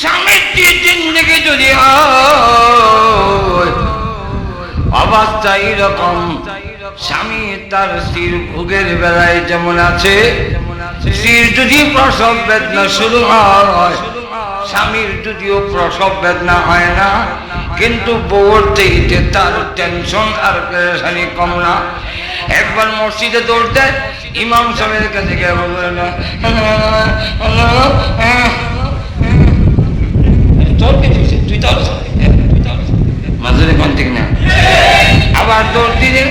স্বামীর জিন্দেগি যদি অবস্থা এরকম, স্বামী তার স্ত্রীর ভোগের বেলায় যেমন আছে, স্ত্রীর যদি প্রসব বেদনা শুরু হয়, স্বামীর যদিও প্রসব বেদনা হয় না, কিন্তু বউর থেকে তার টেনশন আর পেরেশানি কম না। একবার মসজিদে দৌড় দেয়, ইমাম সাহেবের কাছে গিয়ে বলবে না তোর কিছু তুই তো মাজুরে কোন ঠিক না, আবার দৌড় দিলে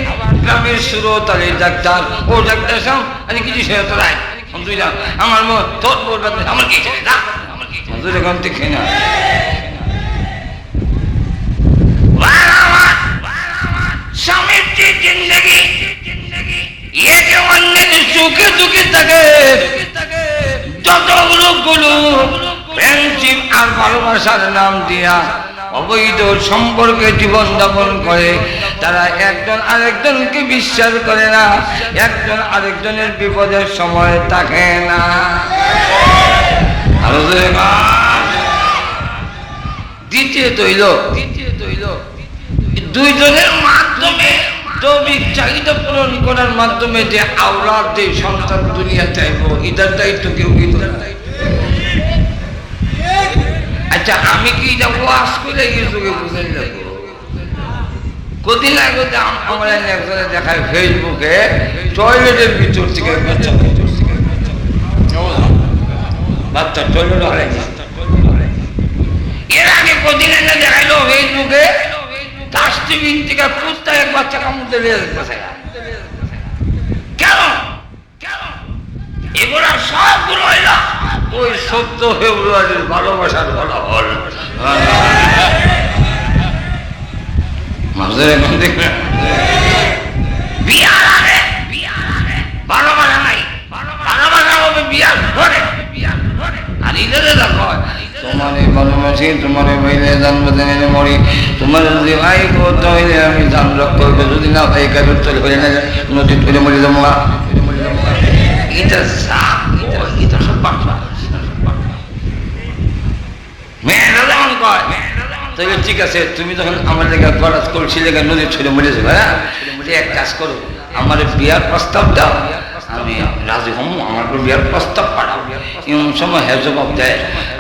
গ্রামের সুরত আলী ডাক্তার, ও ডাক্তার সাহেব আমি কিছু সে তোরাই তুই যা আমার তোর বলবে আমার কি মাজুরে কোন ঠিক না। স্বামীর যে জিন্দগি এ যে অন্যের সুখে দুঃখে থাকে, যতগুলো গুলো ফ্রেন্ডশিপ আর ভালোবাসার নাম দিয়া অবৈধ সম্পর্কে জীবন যাপন করে, তারা একজন আরেকজনকে বিশ্বাস করে না, একজন আরেকজনের বিপদের সময় থাকে না। দ্বিতীয় তৈল দুইজনের মাধ্যমে দৈবিক চাহিদা পূরণ করার মাধ্যমে যে আওলাদ যে সন্তান দুনিয়া চাইব, এটার দায়িত্ব কেউ কিন্তু। আচ্ছা আমি কি এটা ওয়াজ করে ইউটিউবে বুঝে যাবো? কদিন আগে আমার একজনে দেখায় ফেসবুকে টয়লেটের ভিতর থেকে বাচ্চা টয়লেট হারাই যায়। এর আগে কদিন আগে দেখাইলো ফেসবুকে ডাস্টবিন থেকে কুত্তা এক বাচ্চা কামড়তে বসে। কেন এগুলা সবগুলো হইল ওই 14 ফেব্রুয়ারির ভালোবাসার ফলাফল। বিয়ার আগে ভালোবাসা নাই, ভালোবাসা হবে বিয়ার ঘরে। আর ইদারে দেখো তোমারে ভালোবাসি, তোমারে ভাইলে জন্মদিনে মরি, তোমার যদি ভাই করতে হইলে আমি জান রক্ত করবো, যদি না ভাই কাজের চলে হইলে না নদী তুলে মরি যাবো। এটা এটা সব বাচ্চা মেয়েরা যেমন কয়, তাহলে ঠিক আছে তুমি যখন আমার লেগে গরাজ করছি লেগে নদী ছুড়ে মরে যাবে, হ্যাঁ এক কাজ করো আমার বিয়ার প্রস্তাব দাও, আমি রাজি হম, আমার বিয়ার প্রস্তাব পাঠাও। এমন সময় হ্যাঁ জবাব দেয়,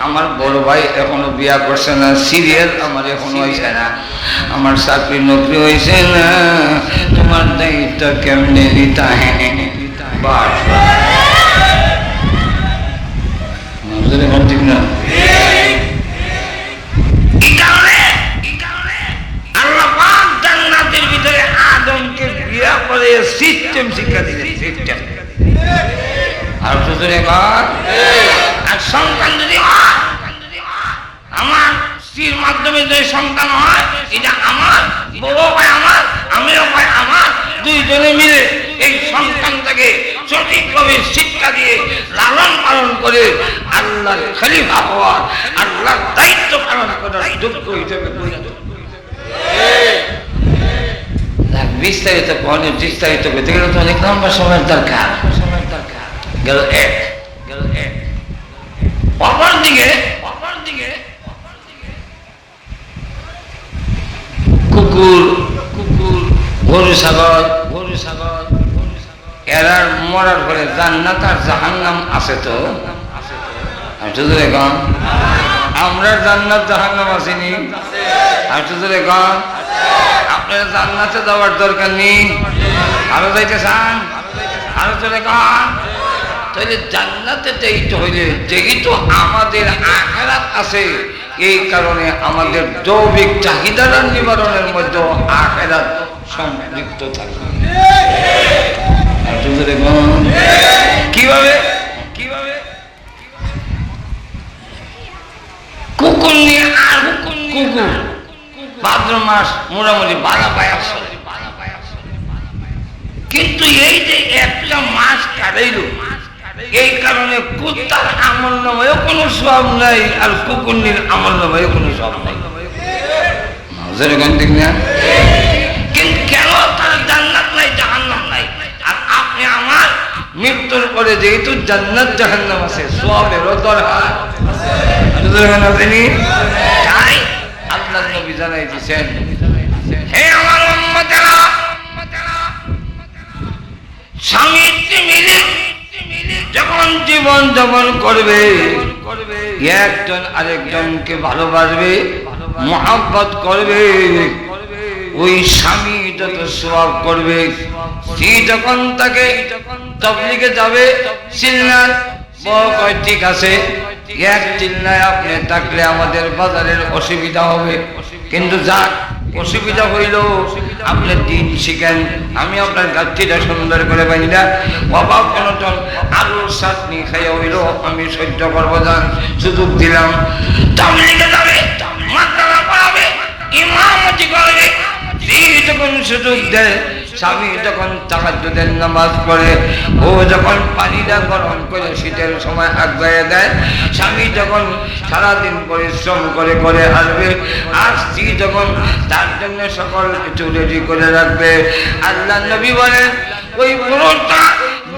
আমার বড় ভাই এখনো বিয়া করছে না, সিরিয়াল আমার এখনো হয়েছে না, আমার চাকরি নকরি হয়েছে না, তোমার দায়িত্ব কেমনে নিতা। হ্যাঁ বাস ঠিক না। আল্লাহ পাক জান্নাতের ভিতরে আদমকে বিয়া করে সিস্টেম শিক্ষা দিলেন, সিস্টেম। আর সুতরাং আর সন্তান যদি হয়, আমার স্ত্রীর মাধ্যমে যদি সন্তান হয়, এটা আমার বড় ভাই আমার, আমিও ভাই আমার, দুইজনে মিলে এই সন্তানটাকে সঠিকভাবে শিক্ষা দিয়ে লালন পালন করে আল্লাহর খলিফা হওয়ার, আল্লাহর দায়িত্ব পালন করার যোগ্য হিসেবে পরিণত। বিস্তারিত বিস্তারিত করতে গেলে তো অনেক লম্বা সময়ের দরকার। গেল এক অপর দিকে কুকুর গরু ছাগল এরা মরার পরে জান্নাত আর জাহান্নাম আছে তো। আমি শুধু এখন আমরা জান্নাত জাহান্নাম আসেনি, আমি শুধু এখন আপনারা জান্নাতে যাওয়ার দরকার নেই, আরো যাইতে চান আরো চলে কান, তাহলে জান্নাতে যাইতে হইলে যেহেতু আমাদের আখিরাত আছে, এই কারণে আমাদের দৈবিক চাহিদার নিবারণের মধ্যে আখিরাত সম্পৃক্ত থাকবে। কিভাবে কুকুর নিয়ে আর কুকুর ভাদ্র মাস মোটামুটি বাধা পায়, কিন্তু এই যে একটা মাস কাটাইল, এই কারণে কুত্তার আমল নামেও কোনো সব নাই আর কুকুরনির আমল নামেও কোনো সব নাই। কিন্তু কেন তার জান্নাত নাই জাহান্নাম নাই? আর আপনি আমার মৃত্যুর পরে যেহেতু জান্নাত জাহান্নাম আছে, সবেরও দরকার তাই আল্লাহ নবী জানাই দিয়েছেন, হে আমার উম্মতেরা, স্বামী স্ত্রী মিলে যখন জীবন যাপন করবে, একজন আরেকজনকে ভালোবাসবে, মহব্বত করবে, ওই স্বামী যত সওয়াব করবে, স্ত্রী যখন তাকে তাবলীগে যাবে, চিল্লার কয় ঠিক আছে, এক চিল্লায় আপনি থাকলে আমাদের বাজারের অসুবিধা হবে, কিন্তু যাক অসুবিধা হইল আপনি দিন শিখেন, আমি আপনার গাছটিটা সুন্দর করে বাইনা বাবা কোনজন আলুর চাটনি খাইয়া হইল আমি সহ্য করবো, যান সুযোগ দিলাম, তাবলীগে যাবে, মাদ্রাসা পড়াবে, ইমামতি করবে, যখন সুযোগ দেয়, স্বামী যখন তাহাজ্জুদের নামাজ পড়ে, ও যখন পানিটা গরম করে শীতের সময় আগায় দেয়, স্বামী যখন সারাদিন পরিশ্রম করে করে আসবে, আর স্ত্রী যখন তার জন্য সকল কিছু রেডি করে রাখবে, আল্লাহ নবী বলেন ওই পুরুষটা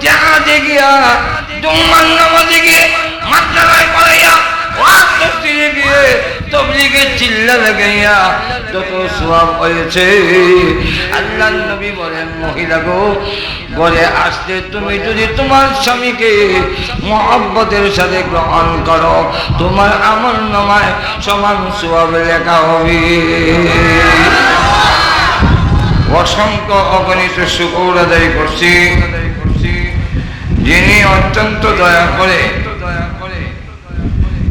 জাহাজে গিয়া জুম্মার নামাজে গিয়ে মাদ্রাসায় পড়াইয়া গিয়ে তাবলীগে চিল্লা লাগাইয়া যত সওয়াব হয়েছে, আল্লাহ নবী বলেন মহিলা গো, ঘরে আসলে তুমি যদি তোমার স্বামীকে মহব্বতের সাথে গ্রহণ করো, তোমার আমলনামায় সমান সওয়াব লেখা হবে। অসংখ্য অগণিত শুকর আদায় করছি যিনি অত্যন্ত দয়া করে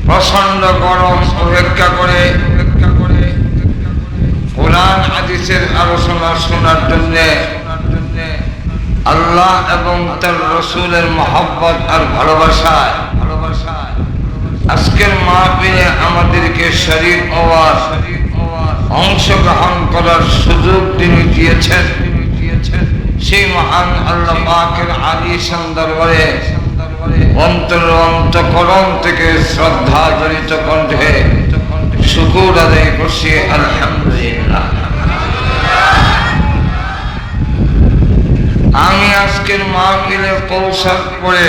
প্রচন্ড গরম অপেক্ষা করে কোরআন হাদিসের আলোচনা শোনার জন্য, আল্লাহ এবং তার রাসূলের মহব্বত আর ভালোবাসায় আজকের মাহফিলে আমাদেরকে শরীক হওয়ার, অংশগ্রহণ করার সুযোগ তিনি দিয়েছেন। সেই মহান আল্লাহ পাকের আলিশান দরবারে অন্তরকরণ থেকে শ্রদ্ধা জড়িত কণ্ঠে শুকর আদায় করছি আলহামদুলিল্লাহ। আমি আজকের মাহফিলে পৌঁছার পরে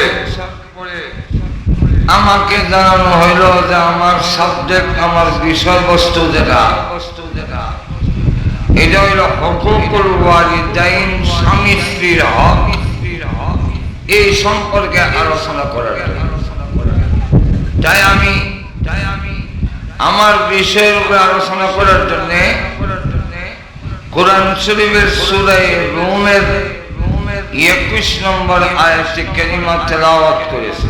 আমাকে জানানো হইল যে আমার সাবজেক্ট, আমার বিষয়বস্তু যেটা, এটা হইল হুকুকুল ওয়ালিদাইন, স্বামী স্ত্রীর হক, এই সম্পর্কে আলোচনা করার জন্য। তাই আমি আমার বিষয়ের উপরে আলোচনা করার জন্য কোরআন শরীফের সূরা রুমের 21 নম্বর আয়াতে কারিমা তেলাওয়াত করেছি।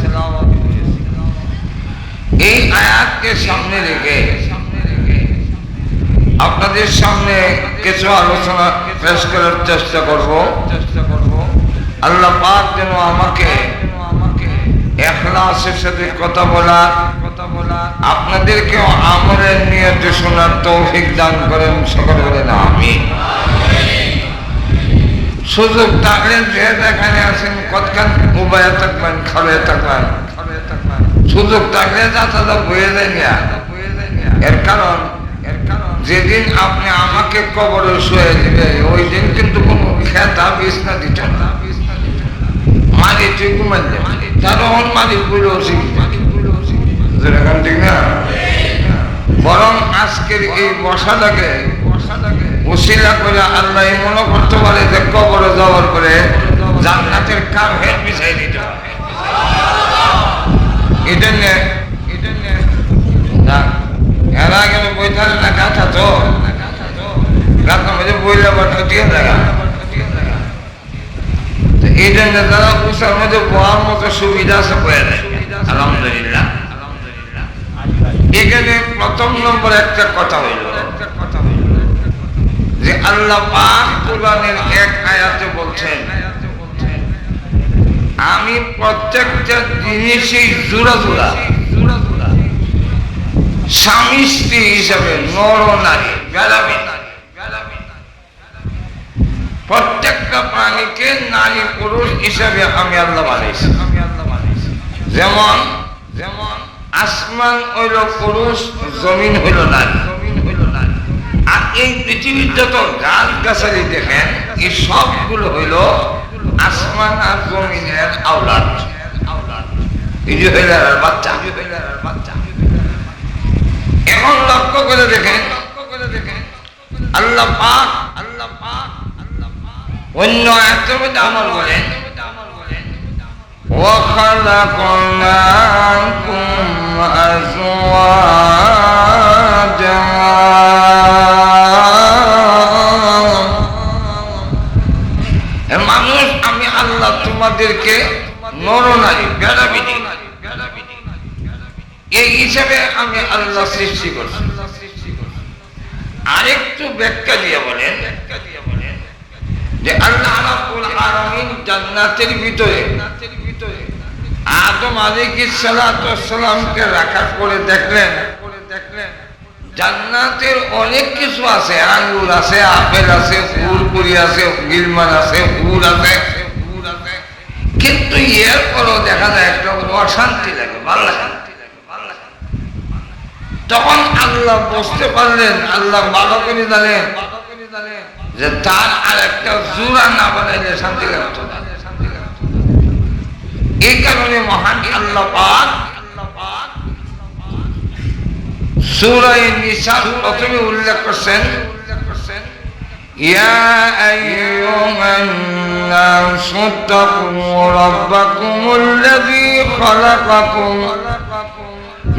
এই আয়াতকে সামনে রেখে আপনাদের সামনে কিছু আলোচনা পেশ করার চেষ্টা করব। আল্লাহ পাক যেন আমাকে ইখলাসের সাথে কথা বলা, আপনাদেরকেও আমলের নিয়তে শোনার তৌফিক দান করেন, সকলে বলেন আমিন। সুযোগ থাকলে যে যেখানে আছেন কতক্ষণ উবায়া থাকবেন, খাওয়া থাকবেন, সুযোগ থাকলে যাতা বয়ে যায় না। এর কারণ যেদিন আপনি আমাকে কবরে শুয়ে দিবে, ওই দিন কিন্তু কোনো খেতা বিছনা দিত না, মারি তুই ঘুমাইলে তখন মালিক বুঝলো ঠিক না। বরং আজকের এই বসাটাকে উসিলা করে আল্লাহ মনে করতে পারে যে কবরে যাওয়ার পরে জান্নাতের কার্পেট বিছাই দিতে হবে। এটা নিয়ে এর আগে বইতালে না গাথা, তো গাথা মধ্যে বইলে বাটা দিয়ে দেখা, এই জন্য যারা উষার মধ্যে বহার মতো সুবিধা আছে বয়ে দেয় আলহামদুলিল্লাহ। এখানে প্রথম নম্বর একটা কথা হইল যে আল্লাহ পাক কোরআনের এক আয়াতে বলছেন, আমি প্রত্যেকটা জিনিসই জোড়া জোড়া স্বামী স্ত্রী হিসাবে, নর নারী প্রত্যেকটা প্রাণীকে নারী পুরুষ হিসাবে আমি আল্লাহ বানাইছি। যেমন আসমান হইল পুরুষ, জমিন হইল নারী। আর এই পৃথিবীর যত গাছ গাছালি দেখেন, এই সবগুলো হইল আসমান আর জমিনের আওলাদ, এই যে হইল বাচ্চা। এখন লক্ষ্য করে দেখেন আল্লাহ পাক অন্য আয়াতের মধ্যে আমার বলেন وخلقناكم أزواجا মানুষ আমি আল্লাহ তোমাদেরকে নরনারী বেড়াবিনি এই হিসাবে আমি আল্লাহ সৃষ্টি করছি। আরেকটু ব্যাখ্যা দিয়ে বলেন যে আল্লাহ রাব্বুল আলামিন জান্নাতের ভিতরে আদম আলাইহিস সালাতু ওয়াস সালামকে রাখার পরে দেখলেন জান্নাতের অনেক কিছু আছে, আঙ্গুর আছে, আপেল আছে, ফুলকুড়ি আছে, গিলমান আছে, ফুল আছে, কিন্তু এরপরও দেখা যায় একটা অশান্তি লাগে, ভালো লাগে। তখন আল্লাহ বুঝতে পারলেন, আল্লাহ ভালো করে জানেন যে তার আর একটা জোড়া না বানাইলে শান্তি লাগতো না। এই কারণে মহান আল্লাহ পাক সূরা নিসা প্রথমে উল্লেখ করছেন ইয়া আইয়ুহান নাসু তাকু রাব্বাকুমুল্লাযী খালাকাকুম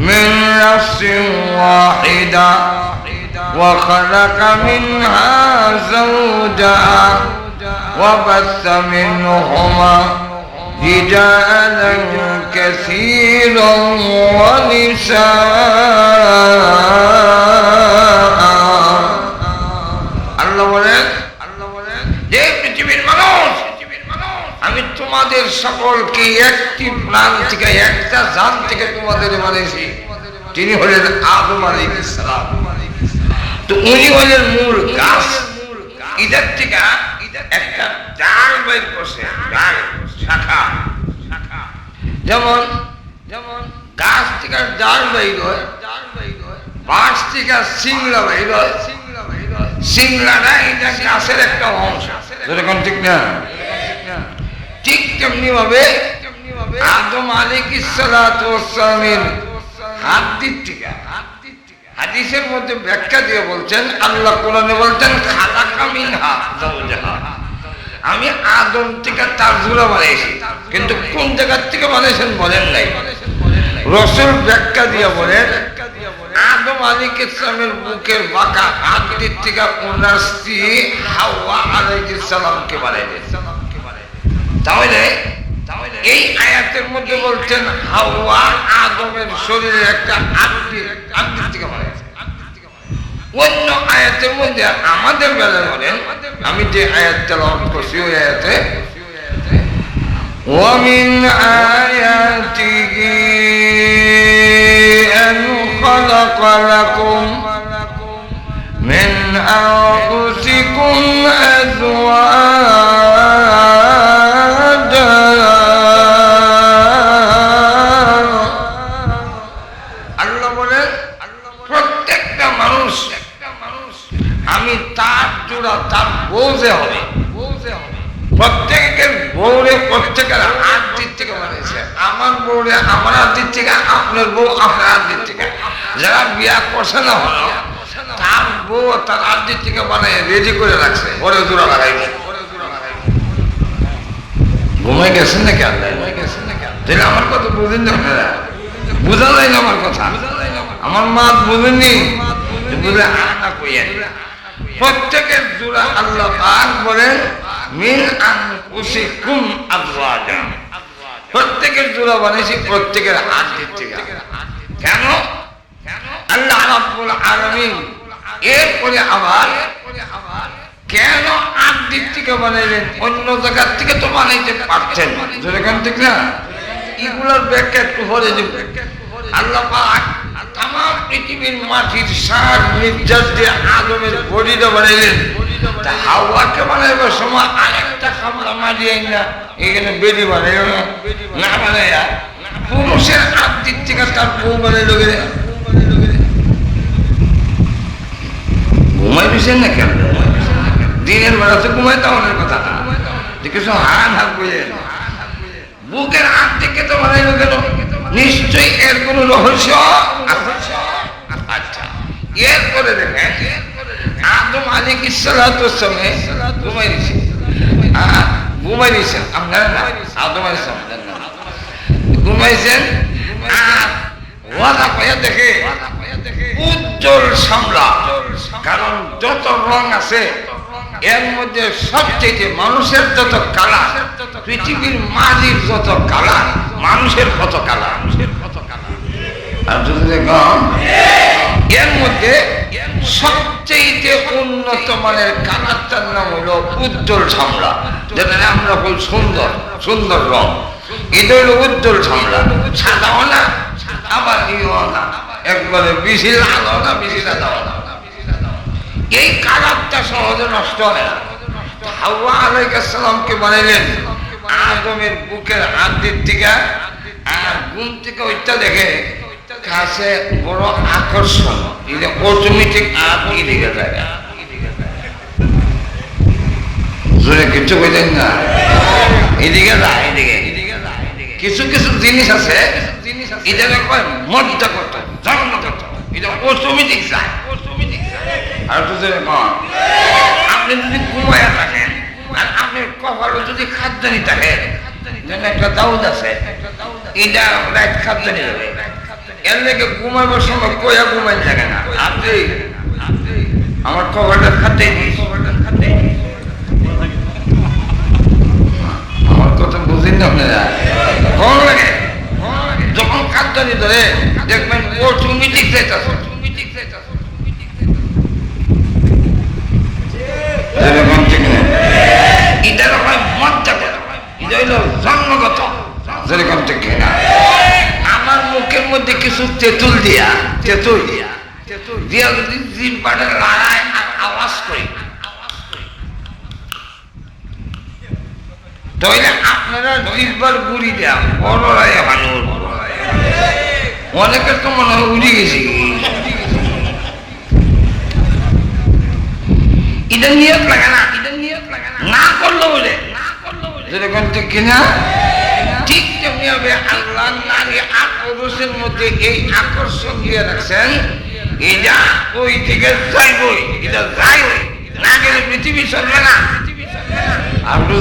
মিন নাফসিন ওয়াহিদা ওয়া খালাকা মিনহা যাওজাহা ওয়া বাসসা মিনহুমা رجالا كثيرا ونساء আল্লাহ বলেন যে পৃথিবীর মানুষ আমি তোমাদের সকলকে একটি প্রাণ থেকে একটা জান থেকে তোমাদের বানিয়েছি, তিনি হলেন আদম আলাইহিস সালাম। তো উনি হলেন মূল গাছ, ইদার থেকে একটা ডাল বের করছে, ডাল শাখা, যেমন গাছ থেকে ডাল বের হয়, বাঁশ থেকে সিংলা বের হয়, সিংলাটা এটা গাছের একটা অংশ, যেরকম ঠিক না? ঠিক তেমনি ভাবে আদম আলাইহিস সালাতু ওয়াস সালামের হাতের থেকে হাদিসের মধ্যে ব্যাখ্যা দিয়ে বলছেন, আল্লাহ কোরআনে বলছেন খালাকা মিনহা যাওজাহা, আমি আদম থেকে তার জোড়া বানিয়েছি, কিন্তু কোন জায়গার থেকে বানিয়েছেন বলেন নাই। রাসূল ব্যাখ্যা দিয়ে বলেন আদম আলাইহিস সালামের বুকের বাঁকা হাতের থেকে ওনার স্ত্রী হাওয়া আলাইহিস সালামকে বানাইলেন। তাহলে এই আয়াতের মধ্যে বলছেন হাওয়া আদমের শরীরে একটা আত্মিক থেকে বানাইছে। অন্য আয়াতের মধ্যে আমাদের বেলায় বলেন, আমি যে আয়াত তেলাওয়াত করছি ওই আয়াতে وَمِنْ آيَاتِهِ أَنْ خَلَقَ لَكُمْ مِنْ أَنْفُسِكُمْ أَزْوَاجًا আল্লাহ বলেন প্রত্যেকটা মানুষ আমি তার জোড়া তার বউ যে হবে, প্রত্যেকের বউরে প্রত্যেকের হাত দিক থেকে বানিয়েছে। আমার বউরে আমার হাত দিক থেকে, আপনার বউ আপনার হাত দিক থেকে। যারা বিয়া করছে না হলো তার বউ তার হাত দিক থেকে বানিয়ে রেডি করে রাখছে, ওরে জোড়া লাগাইবে। ঘুমাই গেছেন নাকি আল্লাহ? তাহলে আমার কথা বুঝেন না, আপনারা বুঝা যায় না আমার কথা, আমার মা বুঝেননি, বুঝে আনা কইয়া প্রত্যেকের জোড়া আল্লাহ পাক বলেন মিন আনফুসিকুম আজওয়াজা, প্রত্যেকের জোড়া বানিয়েছি প্রত্যেকের হাত দিক থেকে। কেন? আল্লাহ রাব্বুল আলামিন এরপরে আবার কেন হাত দিক থেকে বানাইলেন? অন্য জায়গার থেকে তো বানাইতে পারছেন, যেরকম ঠিক না? এগুলোর ব্যাখ্যা একটু পরে দেব। আল্লাহ পাক তাম পৃথিবীর মাটির সার নির্যাস দিয়ে আদমের বডিটা বানাইলেন, তা হাওয়াকে বানাইবার সময় আরেকটা কামড়া মারিয়ে না এখানে বেডি বানাইল না বানাইয়া পুরুষের হাত দিক থেকে তার বউ বানাইল গেলে ঘুমাই দিচ্ছেন না কেন? দিনের বেলা তো ঘুমাইতে অনেক কথা না, যে কিছু হারান হাত বুঝে বুকের হাত থেকে তো বানাইল গেল, নিশ্চয়ই এর কোন রহস্য। আচ্ছা এরপরে দেখেন আদম আলাইহিস সালাতু ওয়াসসালাম ঘুমাই দিয়েছে, ঘুমাই দিয়েছেন আপনারা না, আদম আলাইহিস সালাম ঘুমাইছেন। আর ওয়াদা পাইয়া দেখে উজ্জ্বল সামলা, কারণ যত রং আছে এর মধ্যে সবচেয়ে মানুষের যত কালার, পৃথিবীর মাঝির যত কালার, মানুষের কত কালার। আর যদি দেখুন এর মধ্যে সবচেয়ে উন্নত মানের কালারটার নাম হলো উজ্জ্বল সামলা, যেটা আমরা বল সুন্দর সুন্দর রং, এটা হলো উজ্জ্বল সামলা। সাদাও না আবার ইও না, একবারে বেশি লালও না বেশি সাদাও না। এই কালারটা সহজে নষ্ট হয় না। হাওয়া আলাইহিস সালামকে বানাইলেন আদমের বুকের হাড়ের থেকে, আর ঘুম থেকে ওইটা দেখে কাছে বড় আকর্ষণ, এটা অটোমেটিক আপনি দিকে যায়। জোরে কিছু বললেন না, এদিকে যায়, এদিকে কিছু কিছু জিনিস আছে এটা কয় মজ্জা করতে জন্ম করতে, এটা অটোমেটিক যায়। আর যদি আপনি যদি ঘুমায়া থাকেন আর আপনার কপালে যদি খাদ্যানি থাকে, একটা দাউদ আছে, এটা রাইট খাদ্যানি যাবে, এর লেগে ঘুমাবার সময় কয়া ঘুমাই থাকে না। আপনি আমার কপালটা খাদ্যাই দিই, আমার কথা বুঝেন না আপনারা? কোন লাগে যখন খাদ্যানি ধরে দেখবেন অটোমেটিক যাইতেছে, জন্মগত। আমার মুখের মধ্যে কিছু তেঁতুল দিয়া, তেঁতুল দিয়া যদি জিহ্বাটা লড়ায় আর আওয়াজ করি, তাহলে আপনারা জিহ্বার গুড়ি দেয়া বড় রায় মানুষ, অনেকের তো মনে হয় উড়ে গেছি। এটা নিয়ত লাগে না, না করলো বলে যেরকম ঠিক কিনা, ঠিক তেমনি হবে আল্লাহ নারী আর পুরুষের মধ্যে এই আকর্ষণ দিয়ে রাখছেন, এটা ওই দিকে যাইবই, এটা যাইবই, না গেলে পৃথিবী চলবে না। আপনি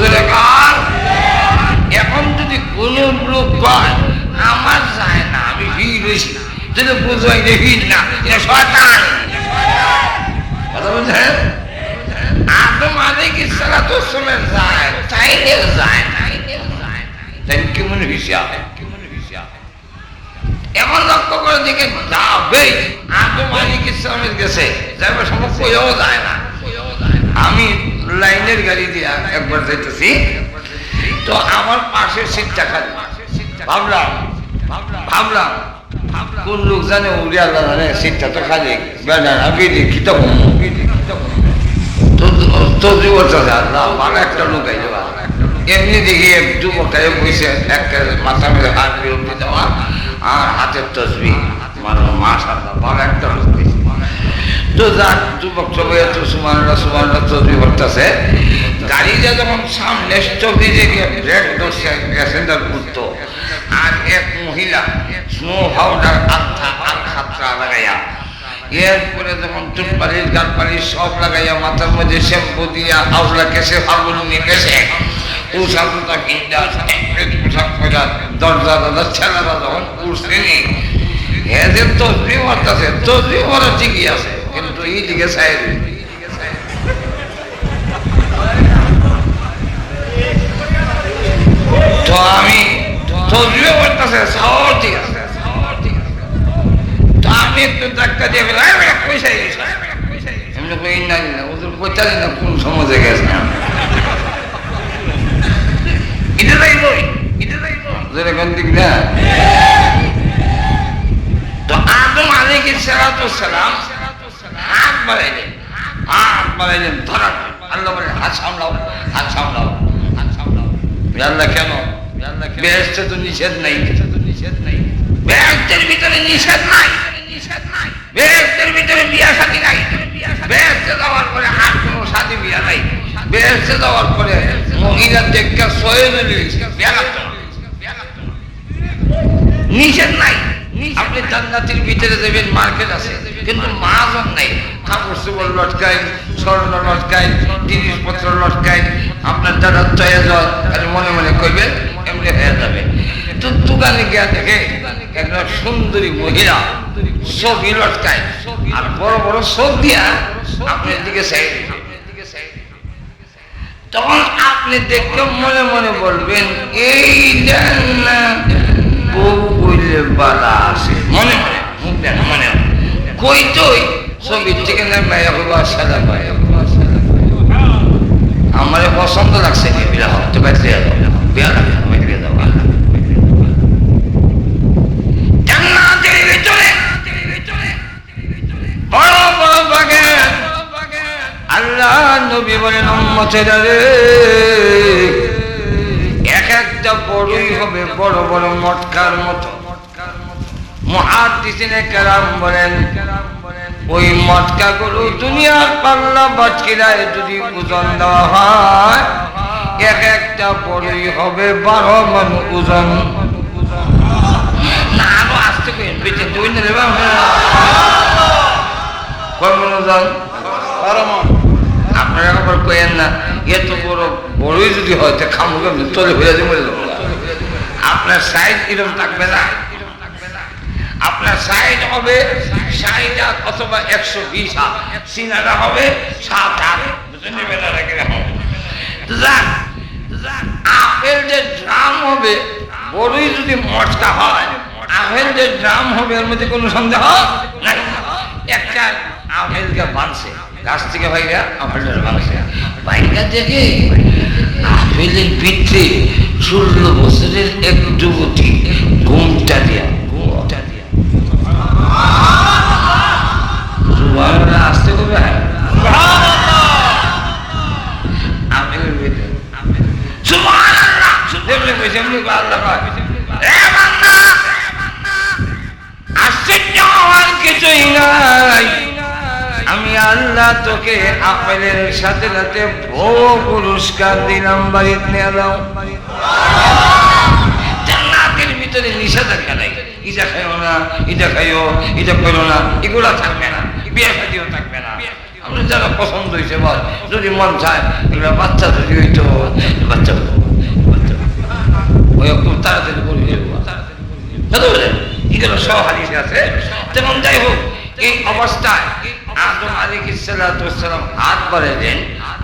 এখন যদি কোন লোক কয় আমার যায় না, আমি ভিড় হয়েছি, যদি বুঝাই যে ভিড় না, এটা শয়তান। কথা বুঝলেন? আদম আলাইহিস সালাতু ওয়াসসালাম যায়, তাইলে যায়, তাই কেমন হিসাব, এমন লক্ষ্য করে দেখে যাবে আদম আলাইহিস সালামের গেছে, যাবার সময় কইও যায় না। আমি লাইনের গাড়ি দিয়া একবার যাইতেছি, তো আমার পাশের সিটটা খালি, ভাবলাম কোন লোক জানে উড়িয়া জানে সিটটা তো খালি, একটা লোক এমনি দেখি যুবকটাই বসে একটা মাথা মেরে হাত বিরতি দেওয়া আর হাতের তসবি, মানে মাশাআল্লাহ ভালো একটা লোক। তো যাক যুবক সবাই এত সুবহানাল্লাহ সুবহানাল্লাহ তসবি করতেছে, গাড়িটা যখন সামনে স্টপেজে গিয়ে ব্রেক ধরছে, প্যাসেঞ্জার উঠতো, আর এক মহিলা স্নো পাউডার খাতরা লাগাইয়া, এরপরে যখন চুটপালিশ গালপালিশ সব লাগাইয়া, মাথার মধ্যে শ্যাম্পু দিয়া আউলা কেসে ফাগুন নিকেছে, পোশাকটা কিনটা পোশাক পয়সা দরজা দাদা ছেলেরা যখন উঠছেনি, এদের তসবি মারতেছে, তসবি মারা ঠিকই আছে, কিন্তু এই দিকে চাই তো আমি তসবিও করতেছে, সব ঠিক আছে। তো আমি একটু ধাক্কা দিয়ে পয়সা এমনি কই না, ওদের পয়সা না কোন সমাজে গেছে, এটা যাইবই, যেরকম দিক না। তো আদম আলাইহিস সালাতু ওয়াসসালাম হাত বাড়াইলেন ধরার, আল্লাহ বলে হাত সামলাও, হাত সামলাও, হাত সামলাও। আল্লাহ কেন? বেহেশতে তো নিষেধ নাই, বেহেশতের ভিতরে নিষেধ নাই, বেহেশতের ভিতরে বিয়া শাদী নাই, বেহেশতে যাওয়ার পরে আর কোনো শাদী বিয়া নাই, বেহেশতে যাওয়ার পরে মহিলা দেখে সয়ে বিয়া লাগতো না, নিষেধ নাই, আপনি জান্নাতের ভিতরে যাবেন, মার্কেট আছে কিন্তু মাজন নাই, কাপড় চোপড় লটকাই, স্বর্ণ লটকাই, জিনিসপত্র লটকাই, আপনার যারা চয়ে যায় আর মনে মনে কইবেন এমনি হয়ে যাবে। তো দোকানে গিয়া দেখে একটা সুন্দরী মহিলা ছবি লটকায় আর বড় বড় চোখ দিয়া আপনার দিকে চাই, তখন আপনি দেখে মনে মনে বলবেন এই বউ বললে বালা আছে, মনে মনে মুখ দেন মনে কই তুই ছবির থেকে মায়া হবো সাদা মায়া আমার পছন্দ লাগছে বিয়া হতে পারতে বিয়া লাগে জান্নাতের ভিতরে বড় বড় বাগান। আল্লাহ নবী বলেন উম্মতেরা রে, এক একটা বড়ই হবে বড় বড় মটকার মতো। মুহাদ্দিসিনে কেরাম বলেন ওই মটকাগুলো দুনিয়ার পাল্লা বাটকিরায় যদি ওজন দেওয়া হয় এক একটা বড়ই হবে 12 মণ ওজন। না আরো আসতে কই বেঁচে দুই না রে বাবা, কয় মণ ওজন? 12 মণ। আপনারা একবার কইেন না এত বড় বড়ই যদি হয় তা খামু কেমন তলে হয়ে যাবে, মরে যাবো। আপনার সাইজ এরকম থাকবে না, আপনার সাইজ হবে 60 হাত অথবা 120 হাত, সিনাটা হবে 7 হাত। আপেল যে ড্রাম হবে বড়ই যদি মটকা হয়, আপেল যে ড্রাম হবে এর মধ্যে কোনো সন্দেহ নাই। একটা আপেলকে বানছে গাছ থেকে ভাইরা, আপেলটা বানছে বাইকা দেখে আপেলের ভিতরে 16 বছরের এক যুবতী ঘুমটা দিয়া আসতে করবে আপেলের ভিতরে আশ্চর্য হওয়ার কিছুই নাই। আমি আল্লাহ তোকে আপেলের সাথে সাথে বড় পুরস্কার দিলাম, বাড়িতে নিয়ে যাও। জান্নাতের ভিতরে নিষেধাজ্ঞা নাই, ইটা খাইও না, ইটা খাইও, ইটা করো না, এগুলা থাকবে না, বিয়ে শাদিও থাকবে না। আমরা যারা পছন্দ হয়েছে বল, যদি মন চায় এগুলো বাচ্চা যদি হইতো বাচ্চা হতো, ওই খুব তাড়াতাড়ি করে এগুলো সব হাদিসে আছে। তেমন যাই হোক, এই অবস্থায় আদম আলাইহিস সালাম হাত বাড়াইলেন,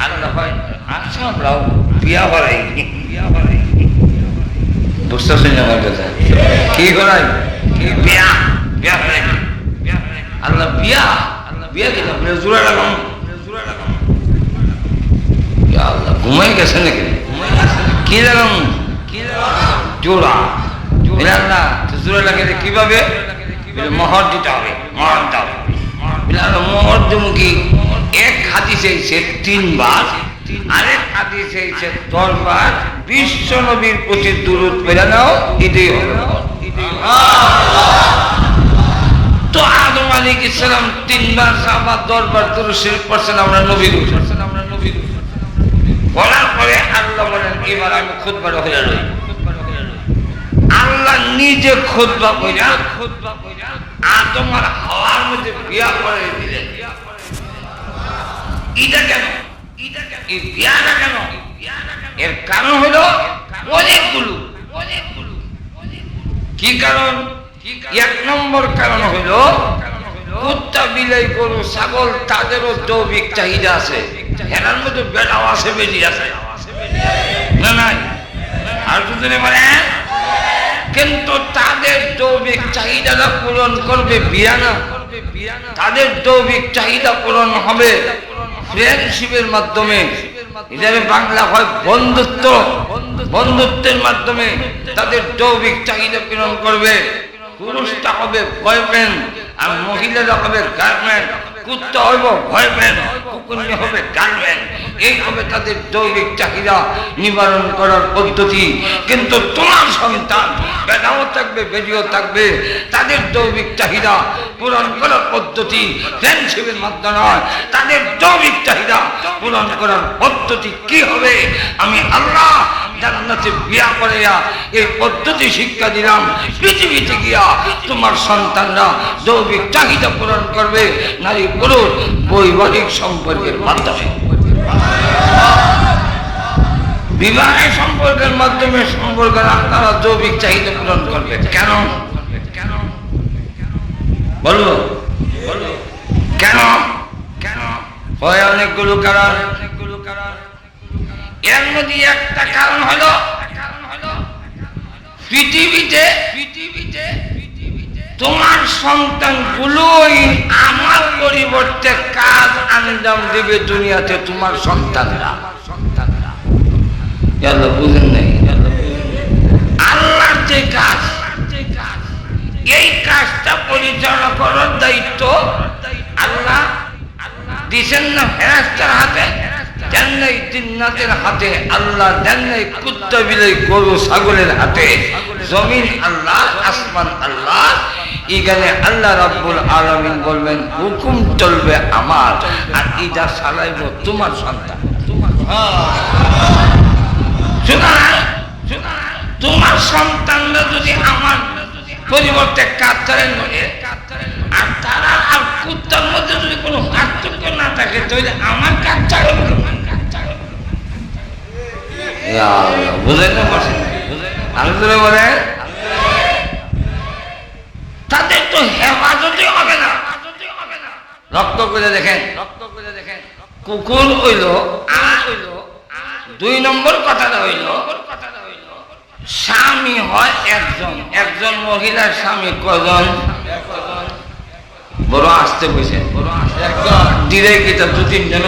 আল্লাহ হয় আচ্ছা আমরাও বিয়া বাড়াই, বুঝতেছেন আমার কথা কি করাই, বিয়া বিয়া বাড়াই আল্লাহ বিয়া বিয়া দিলাম জোড়া লাগাম, আল্লাহ ঘুমাই গেছে নাকি কি লাগাম, জোড়া আল্লাহ জোড়া লাগাইলে কিভাবে মোহর দিতে হবে, মোহর দিতে হবে। মোহর দেবো কি? এক হাদিসে এসেছে 3 বার, আরেক হাদিসে এসেছে 10 বার। বিশ্ব নবীর প্রতি দুরূদ পড়ে নাও, এটাই হবে। তো আদম আলাইহিস সালাম 3 বার, সাহাবা 10 বার দুরূদ শরীফ পড়ছেন, আমরা নবীর বলার পরে আল্লাহ বলেন এবার আমি খুতবা হয়ে রই। আল্লাহ নিজে খুতবা কইরা আদম আর হাওয়ার মধ্যে বিয়া করে দিলেন। এটা কেন? এই বিয়াটা কেন? এর কারণ হলো অনেকগুলো। কি কারণ? 1 নম্বর কারণ হলো কুত্তা, বিলাই, গরু, ছাগল তাদেরও যৌবিক চাহিদা আছে, হেরার মধ্যে বেড়াও আছে, বেজি আছে না নাই? আর দুজনে বলে কিন্তু তাদের যৌবিক চাহিদাটা পূরণ করবে বিয়া না, তাদের যৌবিক চাহিদা পূরণ হবে ফ্রেন্ডশিপের মাধ্যমে, এটাকে বাংলা হয় বন্ধুত্ব, বন্ধুত্বের মাধ্যমে তাদের যৌবিক চাহিদা পূরণ করবে। পুরুষটা হবে বয়ফ্রেন্ড আর মহিলারা হবে গার্লফ্রেন্ড, কুত্তা হইব বয়ফ্রেন্ড, কুকুরনি হবে গার্লফ্রেন্ড। এই হবে তাদের যৌবিক চাহিদা নিবারণ করার পদ্ধতি। কিন্তু তোমার সন্তান বেটাও থাকবে, বেটিও থাকবে, তাদের যৌবিক চাহিদা পূরণ করার পদ্ধতি ফ্রেন্ডশিপের মাধ্যমে নয়, তাদের যৌবিক চাহিদা পূরণ করার পদ্ধতি কি হবে? আমি আল্লাহ জান্নাতে বিয়া করাইয়া এই পদ্ধতি শিক্ষা দিলাম। পৃথিবীতে গিয়া তোমার সন্তানরা যৌবিক চাহিদা পূরণ করবে নারী পুরুষ বৈবাহিক সম্পর্কের মাধ্যমে, বিবাহের সম্পর্কের মাধ্যমে সম্পর্ক তারা যৌবিক চাহিদা পূরণ করবে। কেন বলবো? কেন? হয় অনেকগুলো কারণ। এর মধ্যে একটা কারণ হলো পৃথিবীতে তোমার সন্তানগুলোই আমার পরিবর্তে কাজ আঞ্জাম দিবে দুনিয়াতে। তোমার সন্তানরা বুঝেন নাই? আল্লাহর যে কাজ, এই কাজটা পরিচালনা করার দায়িত্ব আল্লাহ দিছেন না ফেরেশতার হাতে, দেন নাই জিন্নাতের হাতে, আল্লাহ দেন নাই কুত্তা বিলাই গরু ছাগলের হাতে। জমিন আল্লাহ, আসমান আল্লাহ। এখানে আল্লাহ রাব্বুল আলামিন বলবেন হুকুম চলবে আমার, আর এটা চালাইব তোমার সন্তান। তোমার সন্তানরা যদি আমার পরিবর্তে কাজ চালান আর তারা আর কুত্তার মধ্যে যদি কোনো পার্থক্য না থাকে তাহলে আমার কাজ চালাবে। বলে তাদের তো হেফাজতে হবে না। রক্ত করে দেখেন, কুকুর হইল আর 2 নম্বর কথাটা হইল স্বামী হয় একজন মহিলার স্বামী কজন? বড় আসতে বসে দিলে কি তা 2-3 জন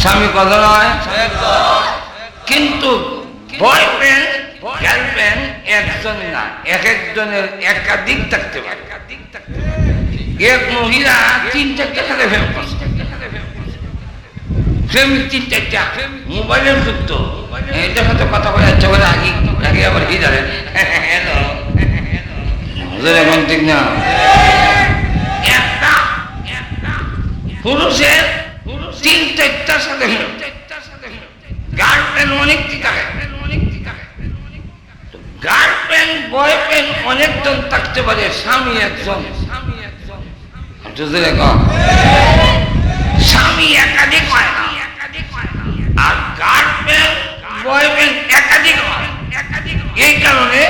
স্বামী কজন হয়? কিন্তু বয়ফ্রেন্ড গার্লফ্রেন্ড একজন না, একজনের একাধিক থাকতে পারে। এক মহিলা 3-4টা সাথে ফেম করছে, প্রেমিক 3-4টা মোবাইলের যুক্ত। এটার সাথে কথা বলে যাচ্ছে বলে আগে আবার কি জানেন এখন ঠিক না? একটা পুরুষের 3-4টার সাথে গার্লফ্রেন্ড অনেক থাকে, গার্লফ্রেন্ড বয়ফ্রেন্ড অনেকজন থাকতে পারে, স্বামী একজন। স্বামী একাধিক হয় না, আর গার্লফ্রেন্ড বয়ফ্রেন্ড একাধিক হয়। এই কারণে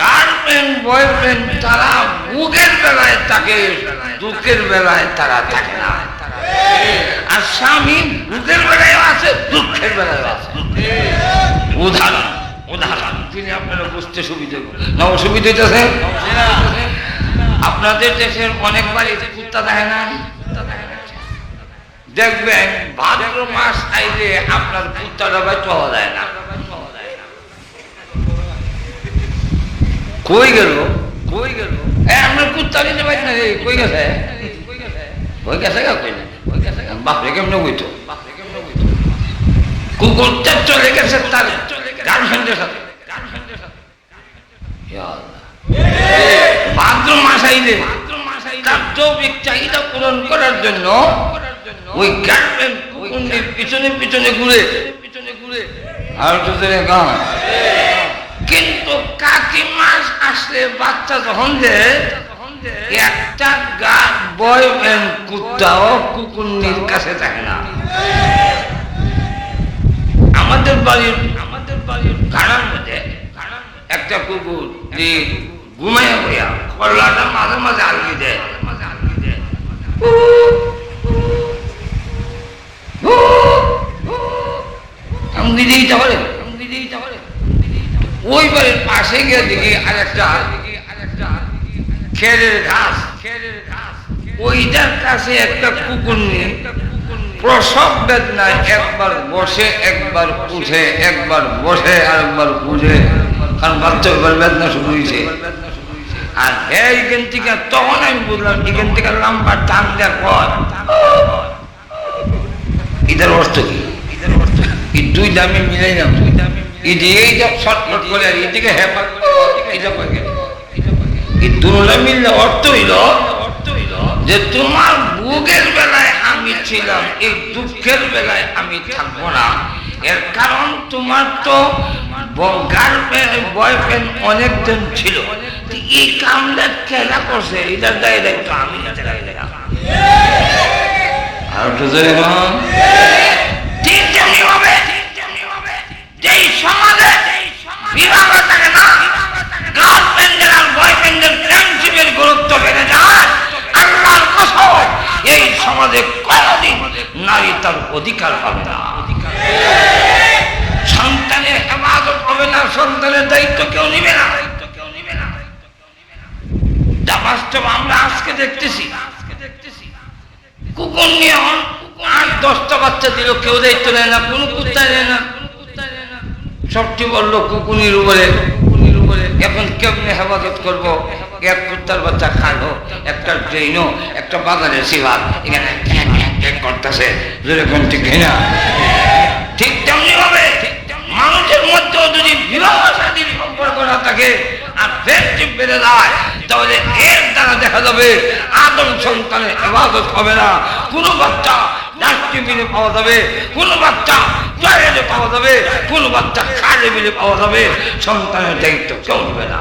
গার্লফ্রেন্ড বয়ফ্রেন্ড তারা সুখের বেলায় থাকে, দুঃখের বেলায় তারা থাকে না। আর স্বামী সুখের বেলায় আছে, দুঃখের বেলায় আছে। উদাহরণ তিনি আপনারা বুঝতে সুবিধা না অসুবিধা হইতেছে। আপনাদের দেশের অনেক বাড়ি কুত্তা দেখে না, দেখবেন ভাদ্র মাস আইলে আপনার কুত্তাটা ভাই পাওয়া যায় না। কই গেল আপনার কুত্তা নিতে পারি না, কই গেছে বাপরে কেমনে বইতো? কুকুরটা চলে গেছে তার গার্লফ্রেন্ডের সাথে। ভাদ্র মাস আইলে তার যৌবিক চাহিদা পূরণ করার জন্য ওই গার্লফ্রেন্ড কুকুরের পিছনে ঘুরে আর কিন্তু কাকি মাস আসলে বাচ্চা যখন একটা বয়ফ্রেন্ড কুত্তাও কুকুরনির কাছে থাকে না। আমাদের বাড়ির ঘাড়ার মধ্যে একটা কুকুর ঘুমাইয়া বইয়া কল্লাটা মাঝে মাঝে আলগি দেয়। আমি দিতে পারে ওই বাড়ির পাশে গিয়ে দেখি আরেকটা খেরের ঘাস, ওইটার কাছে একটা কুকুর নিয়ে প্রসব বেদনায় একবার বসে একবার উঠে, একবার বসে আর একবার উঠে, কারণ বাচ্চা একবার বেদনা শুরু হয়েছে। আর এইখান থেকে তখন আমি বুঝলাম এখান থেকে লম্বা টান দেওয়ার পর এটার অর্থ কি? এই 2 দামে মিলাই না, এইটা শর্টকট করে আর এদিকে হেপা এই দুটা মিললে অর্থ হইল যে তোমার ভোগের বেলায় আমি ছিলাম, এই দুঃখের বেলায় আমি থাকবো না। এর কারণ তোমার তো গার্লফ্রেন্ড বয়ফ্রেন্ড অনেকজন ছিল, এই কামটা কেনা করছে এটার দায় দায়িত্ব আমি নিতে পারি না। আর একটু জোরে বলুন। ঠিক তেমনি হবে যেই সমাজে বিবাহ থাকে না, গার্লফ্রেন্ডের আর বয়ফ্রেন্ডের ফ্রেন্ডশিপের গুরুত্ব বেড়ে যায়, আল্লাহর কসম এই সমাজে কোনদিন নারী তার অধিকার পাবে না। সন্তানের হেফাজত হবে না, সন্তানের দায়িত্ব কেউ নিবে না। যা বাস্তব আমরা আজকে দেখতেছি, কুকুর নিয়ে 8-10টা বাচ্চা দিল, কেউ দায়িত্ব নেয় না, কোনো কুত্তা নেয় না। সবচেয়ে বললো কুকুনির উপরে এখন কেমনে হেফাজত করবো? এক কুত্তার বাচ্চা খালো, একটা ট্রেনও, একটা বাজারে সিভার এখানে করতেছে, যেরকম ঠিক না? ঠিক তেমনি হবে মানুষের মধ্যেও যদি বিবাহ শাদীর সম্পর্ক না থাকে আর ফ্রেন্ডশিপ বেড়ে যায়, তাহলে এর দ্বারা দেখা যাবে আদম সন্তানের হেফাজত হবে না। কোনো বাচ্চা ডাস্টবিনে পাওয়া যাবে, কোনো বাচ্চা টয়লেটে পাওয়া যাবে, কোনো বাচ্চা খালে বিলে পাওয়া যাবে, সন্তানের দায়িত্ব কেউ নেবে না।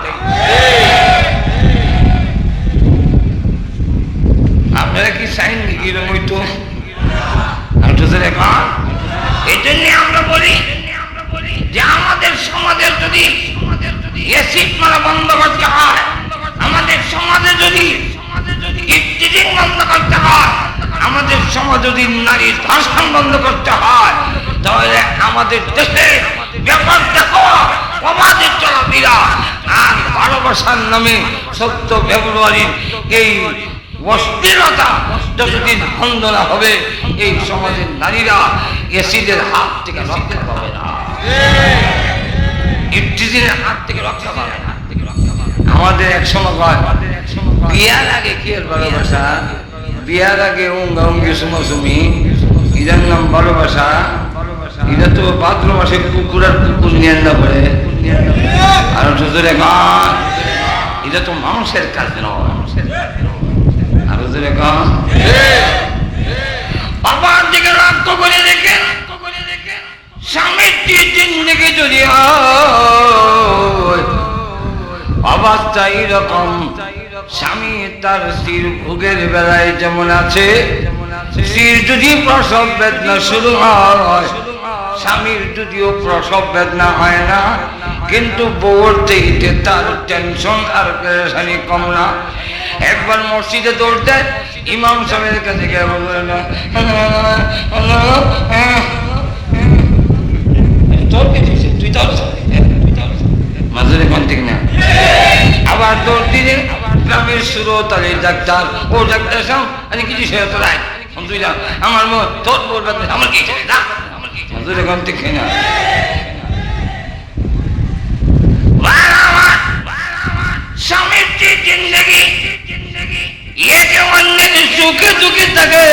আপনারা কি চাইন নাকি এরকম হইতো? এই জন্য আমরা বলি যে আমাদের সমাজের যদি এসিড মারা বন্ধ করতে হয়, আমাদের সমাজে যদি ইফতিজিং বন্ধ করতে হয়, আমাদের সমাজ যদি নারী ধর্ষণ বন্ধ করতে হয়, তাহলে আমাদের দেশে ব্যাপার দেখো অবাধে চলাফেরা আর ভালোবাসার নামে 14 ফেব্রুয়ারির এই অস্থিরতা যতদিন বন্ধ না হবে, এই সমাজের নারীরা এসিডের হাত থেকে রক্ষা পাবে না, ইফতিজিংয়ের হাত থেকে রক্ষা পাবে না। আমাদের এক সময় বিয়ার আগে কি এর ভালোবাসা, বিয়ার আগে উঙ্গা উঙ্গি সুমাসুমি, এটার নাম ভালোবাসা। এটা তো ভাদ্র মাসে কুকুর আর কুকুর নিয়ে না পড়ে, আর জোরে গান, এটা তো মানুষের কাজ নয়। আর জোরে গান, বাবার দিকে লক্ষ্য করে দেখেন, স্বামীর জিন্দেগি যদি অবস্থা এইরকম, স্বামী তার স্ত্রীর ভোগের বেলায় যেমন আছে, স্ত্রীর যদি প্রসব বেদনা শুরু হয়, স্বামীর যদিও প্রসব বেদনা হয় না, কিন্তু বউর থেকে তার টেনশন আর পেরেশানি কম না। একবার মসজিদে দৌড় দেয়, ইমাম সাহেবের কাছে গিয়ে বলবে না তুই তো মাজুরি কোন ঠিক না, আবার দৌড় দিলে গ্রামের সুরতালি ডাক্তার, ও ডাক্তার সাহেব আমি কিছু সেরাই তুই না আমার তোর বলবে আমার কি মাজুরি কোন ঠিক না। স্বামীর যে জিন্দগি এ যে অন্যের সুখে দুঃখে থাকে,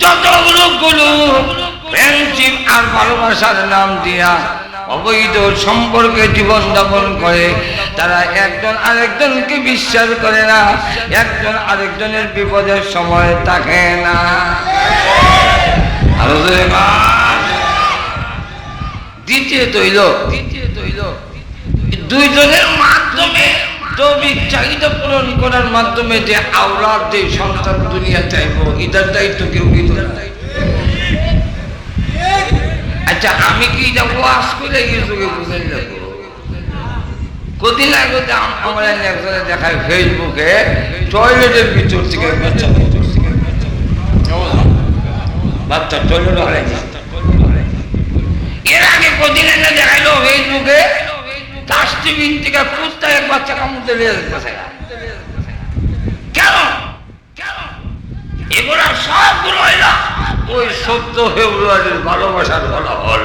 যত লোকগুলো ফ্রেন্ডশিপ আর ভালোবাসার নাম দিয়া অবৈধ সম্পর্কে জীবন যাপন করে, তারা একজন আরেকজনকে বিশ্বাস করে না, একজন আরেকজনের বিপদের সময় থাকে না। দ্বিতীয়ত হইল দুইজনের মাধ্যমে দৈবিক চাহিদা পূরণ করার মাধ্যমে যে আওলাদ যে সন্তান দুনিয়া চাইব, এটার দায়িত্ব কেউ কিন্তু না। আচ্ছা আমি কি যাবো ওয়াজ করে এই যুগে বুঝে যাবো? কদিন আগে আমার একজনে দেখায় ফেসবুকে টয়লেটের ভিতর থেকে বাচ্চা টয়লেট হারাই। এর আগে কদিন আগে দেখাইলো ফেসবুকে ডাস্টবিন থেকে কুত্তা এক বাচ্চা কামড়তে নিয়ে যেতেছে। কেন? এগুলা সবগুলো হইল ওই 14 ফেব্রুয়ারির ভালোবাসার ফলাফল।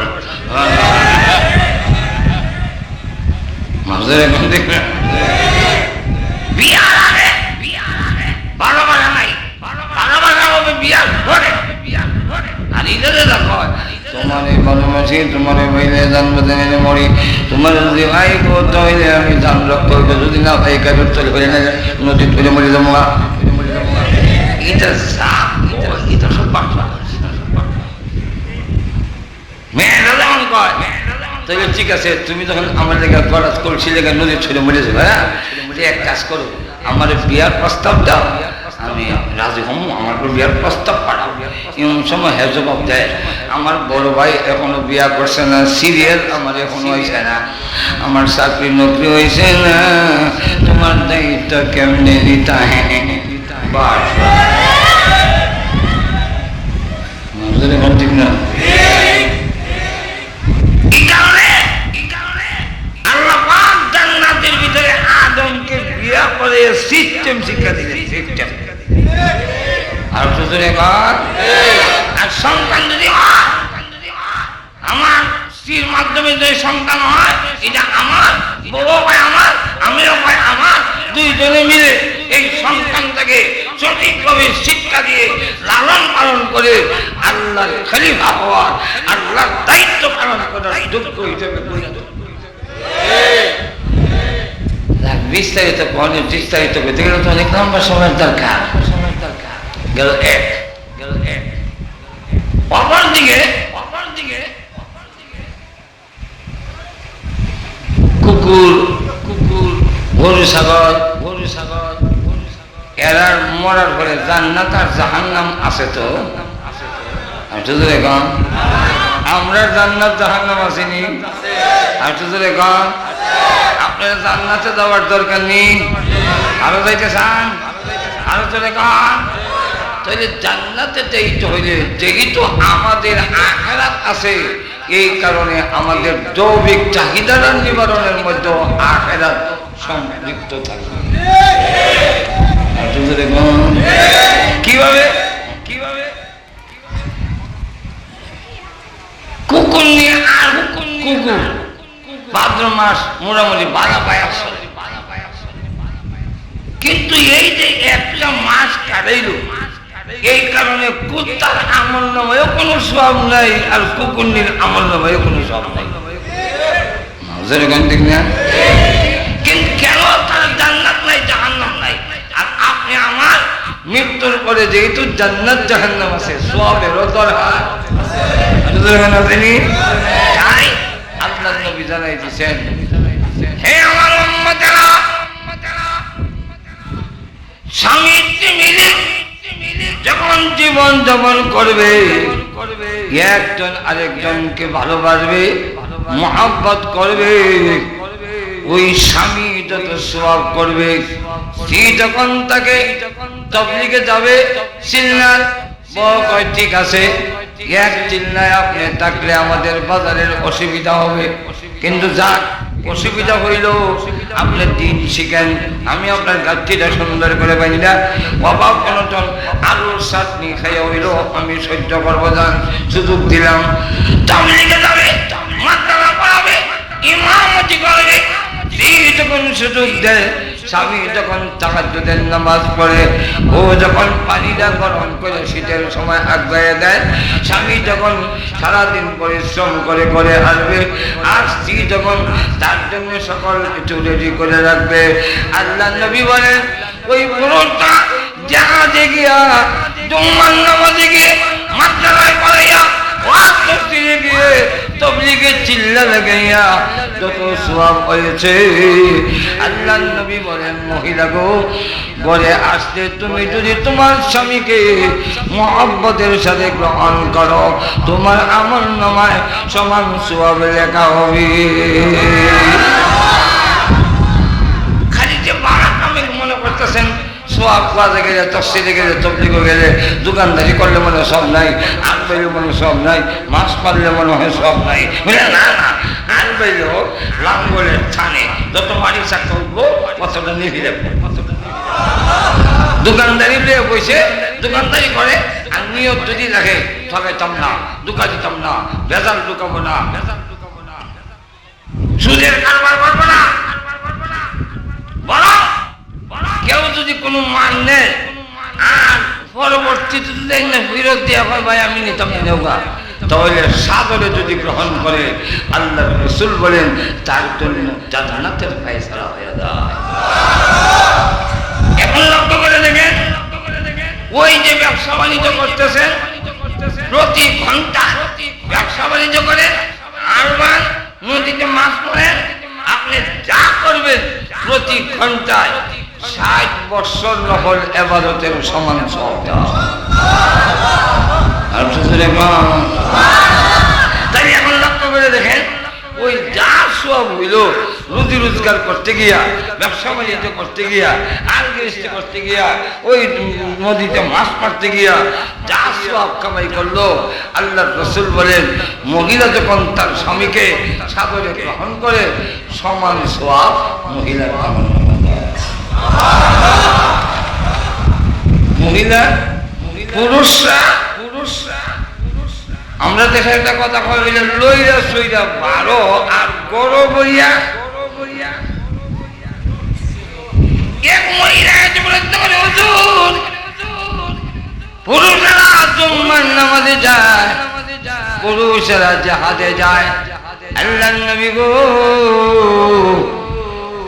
বিয়ার আগে ভালোবাসা নাই, ভালোবাসা হবে বিয়ার পরে। আর ইদারে দেখো তোমার ভালোবাসি, তোমার ভাইলে জন্ম দিনে মরি, তোমার যদি ভাই করতে হইলে আমি জান রক্ত হইলে যদি না ভাই কাপড় চলে করে না নদী তুলে মরি যাবো। এটা সব মেয়েরা যেমন কয় তাহলে ঠিক আছে, তুমি যখন আমার লেগে গলাজ কলসি লেগে নদীর ছুঁড়ে মরে যাবে, হ্যাঁ এক কাজ করো, আমার বিয়ার প্রস্তাব দাও, আমি রাজি হম, আমার বিয়ার প্রস্তাব পাঠাও। এমন সময় হ্যাঁ জবাব দেয়, আমার বড় ভাই এখনো বিয়া করছে না, সিরিয়াল আমার এখনো হয়েছে না, আমার চাকরি নকরি হয়েছে না, তোমার দায়িত্ব কেমনে নিতা? হ্যাঁ ঠিক না? আদমকে বিয়া করে সিস্টেম শিক্ষা দিলেন, সিস্টেম। আর সন্তান যদি হয়, আমার স্ত্রীর মাধ্যমে যদি সন্তান হয়, এটা আমার বড় ভাই আমার, আমিও ভাই আমার, দুইজনে মিলে এই সন্তানটাকে সঠিকভাবে শিক্ষা দিয়ে লালন পালন করে আল্লাহর খলিফা হওয়ার, আল্লাহর দায়িত্ব পালন করার যোগ্য হিসেবে পরিণত। বিস্তারিত বিস্তারিত করতে গেলে তো অনেক লম্বা সময়ের দরকার। গেল এক, অপর দিকে কুকুর, গরু ছাগল, এরা মরার পরে জান্নাত আর জাহান্নাম আছে তো? আমি তো জোরে কম, আমরা জান্নাত জাহান্নাম আসেনি? আমি তো জোরে কম, আপনারা জান্নাতে যাওয়ার দরকার নেই, আরো যাইতে চান? আরো জোরে কম। তাহলে জান্নাতে যাইতে হইলে যেহেতু আমাদের আখিরাত আছে, এই কারণে আমাদের দৈবিক চাহিদার নিবারণের মধ্যে আখিরাত সম্পৃক্ত থাকবে। কিভাবে? কুকুর নিয়ে, আর কুকুর ভাদ্র মাস মোটামুটি বাধা পায়, কিন্তু এই যে একটা মাস কাটাইল, এই কারণে কুত্তার আমল নামেও কোনো সব নাই, আর কুকুরনির আমল নামেও কোনো সব নাই। ঠিক না? কিন্তু কেন তার জান্নাত নাই, জাহান্নাম নাই? আর আপনি আমার মৃত্যুর পরে যেহেতু জান্নাত জাহান্নাম আছে, সবেরও দরকার। তাই আল্লাহ নবী জানাই দিয়েছেন, হে আমার উম্মতেরা, স্বামী স্ত্রী মিলে যখন জীবন যাপন করবে, একজন আরেকজনকে ভালোবাসবে, মহব্বত করবে, ওই স্বামী যত সওয়াব করবে, স্ত্রী যখন তাকে তাবলীগে যাবে, চিল্লার বউ কয় ঠিক আছে, এক চিল্লায় আপনি থাকলে আমাদের বাজারের অসুবিধা হবে, কিন্তু যাক অসুবিধা হইল, আপনি দিন শিখেন, আমি আপনার গাছটিটা সুন্দর করে বানিলা, অভাব অনটন আলুর চাটনি খাইয়া হইল, আমি সহ্য করবো, যান সুযোগ দিলাম। তাবলীগে যাবে, মাদ্রাসা পড়াবে, ইমামতি করবে, যখন সুযোগ দেয়, স্বামী যখন তাহাজ্জুদের নামাজ পড়ে, ও যখন পানিটা গ্রহণ করে শীতের সময় আগায় দেয়, স্বামী যখন সারাদিন পরিশ্রম করে আসবে, আর স্ত্রী যখন তার জন্য সকল কিছু রেডি করে রাখবে, আল্লাহ নবী বলেন ওই পুরোটা জাহাজে গিয়া, জুম্মার নামাজে গিয়ে, মাদ্রাসায় পড়াইয়া, ওয়াজ মসজিদে গিয়ে, তাবলীগে চিল্লা লাগাইয়া যত সওয়াব হয়েছে, আল্লাহ নবী বলেন মহিলা গো, ঘরে আসলে তুমি যদি তোমার স্বামীকে মহব্বতের সাথে গ্রহণ করো, তোমার আমল নামায় সমান সওয়াব লেখা হবে। খালি যে বাড়া কামেল মনে করতেছেন, সওয়াব কাজে গেলে, তফসিলে গেলে, তাবলীগে গেলে, দোকানদারি করলে মনে সব নাই, আট বাইলে মনে সব নাই, মাছ পারলে মনে হয় সব নাই। না না, আট বাইলে হোক লাঙ্গলের থানে যত বাড়ি চাকা উঠবো কতটা নিভি রাখবো। দোকানদারি বসে দোকানদারি করে, আর নিয়ত যদি রাখে ঠকাইতাম না, দোকা দিতাম না, ভেজাল ঢুকাবো না, সুদের কারবার করবো না, বলো কেউ যদি কোনো মান নেয় আর পরবর্তীতে ফিরত দিয়ে ভাই আমি নিতাম নেওয়া, তাহলে সাদরে যদি গ্রহণ করে, আল্লাহ রাসূল বলেন তার জন্য জান্নাতের ফয়সালা হয়ে যায়। এখন লক্ষ্য করে দেখেন, ওই যে ব্যবসা বাণিজ্য করতেছেন, প্রতি ঘন্টা ব্যবসা বাণিজ্য করে নদীতে মাছ পড়েন, আপনি যা করবেন প্রতি ঘন্টায় 60 বছর নফল ইবাদতের সমান সওয়াব দেওয়া। আর তাই এখন লক্ষ্য করে দেখেন, ওই যা সওয়াব হইল রুজি রোজগার করতে গিয়া, ব্যবসা বাণিজ্য করতে গিয়া, আর গৃহস্থী করতে গিয়া, ওই নদীতে মাছ মারতে গিয়া যা সওয়াব কামাই করলো, আল্লাহর রাসূল বলেন মহিলা যখন তার স্বামীকে সাদরে গ্রহণ করে সমান সওয়াব মহিলার আমলনামায় দেয়। মহিলা পুরুষরা আমরা দেখে একটা কথা কই, লইরা সইরা 12 আর গরব হইয়া এক মহিলা এসে বলতে পারে হুজুর পুরুষেরা জুম্মার নামাজে যায়, পুরুষেরা জিহাদে যায়। আল্লাহর নবী গো,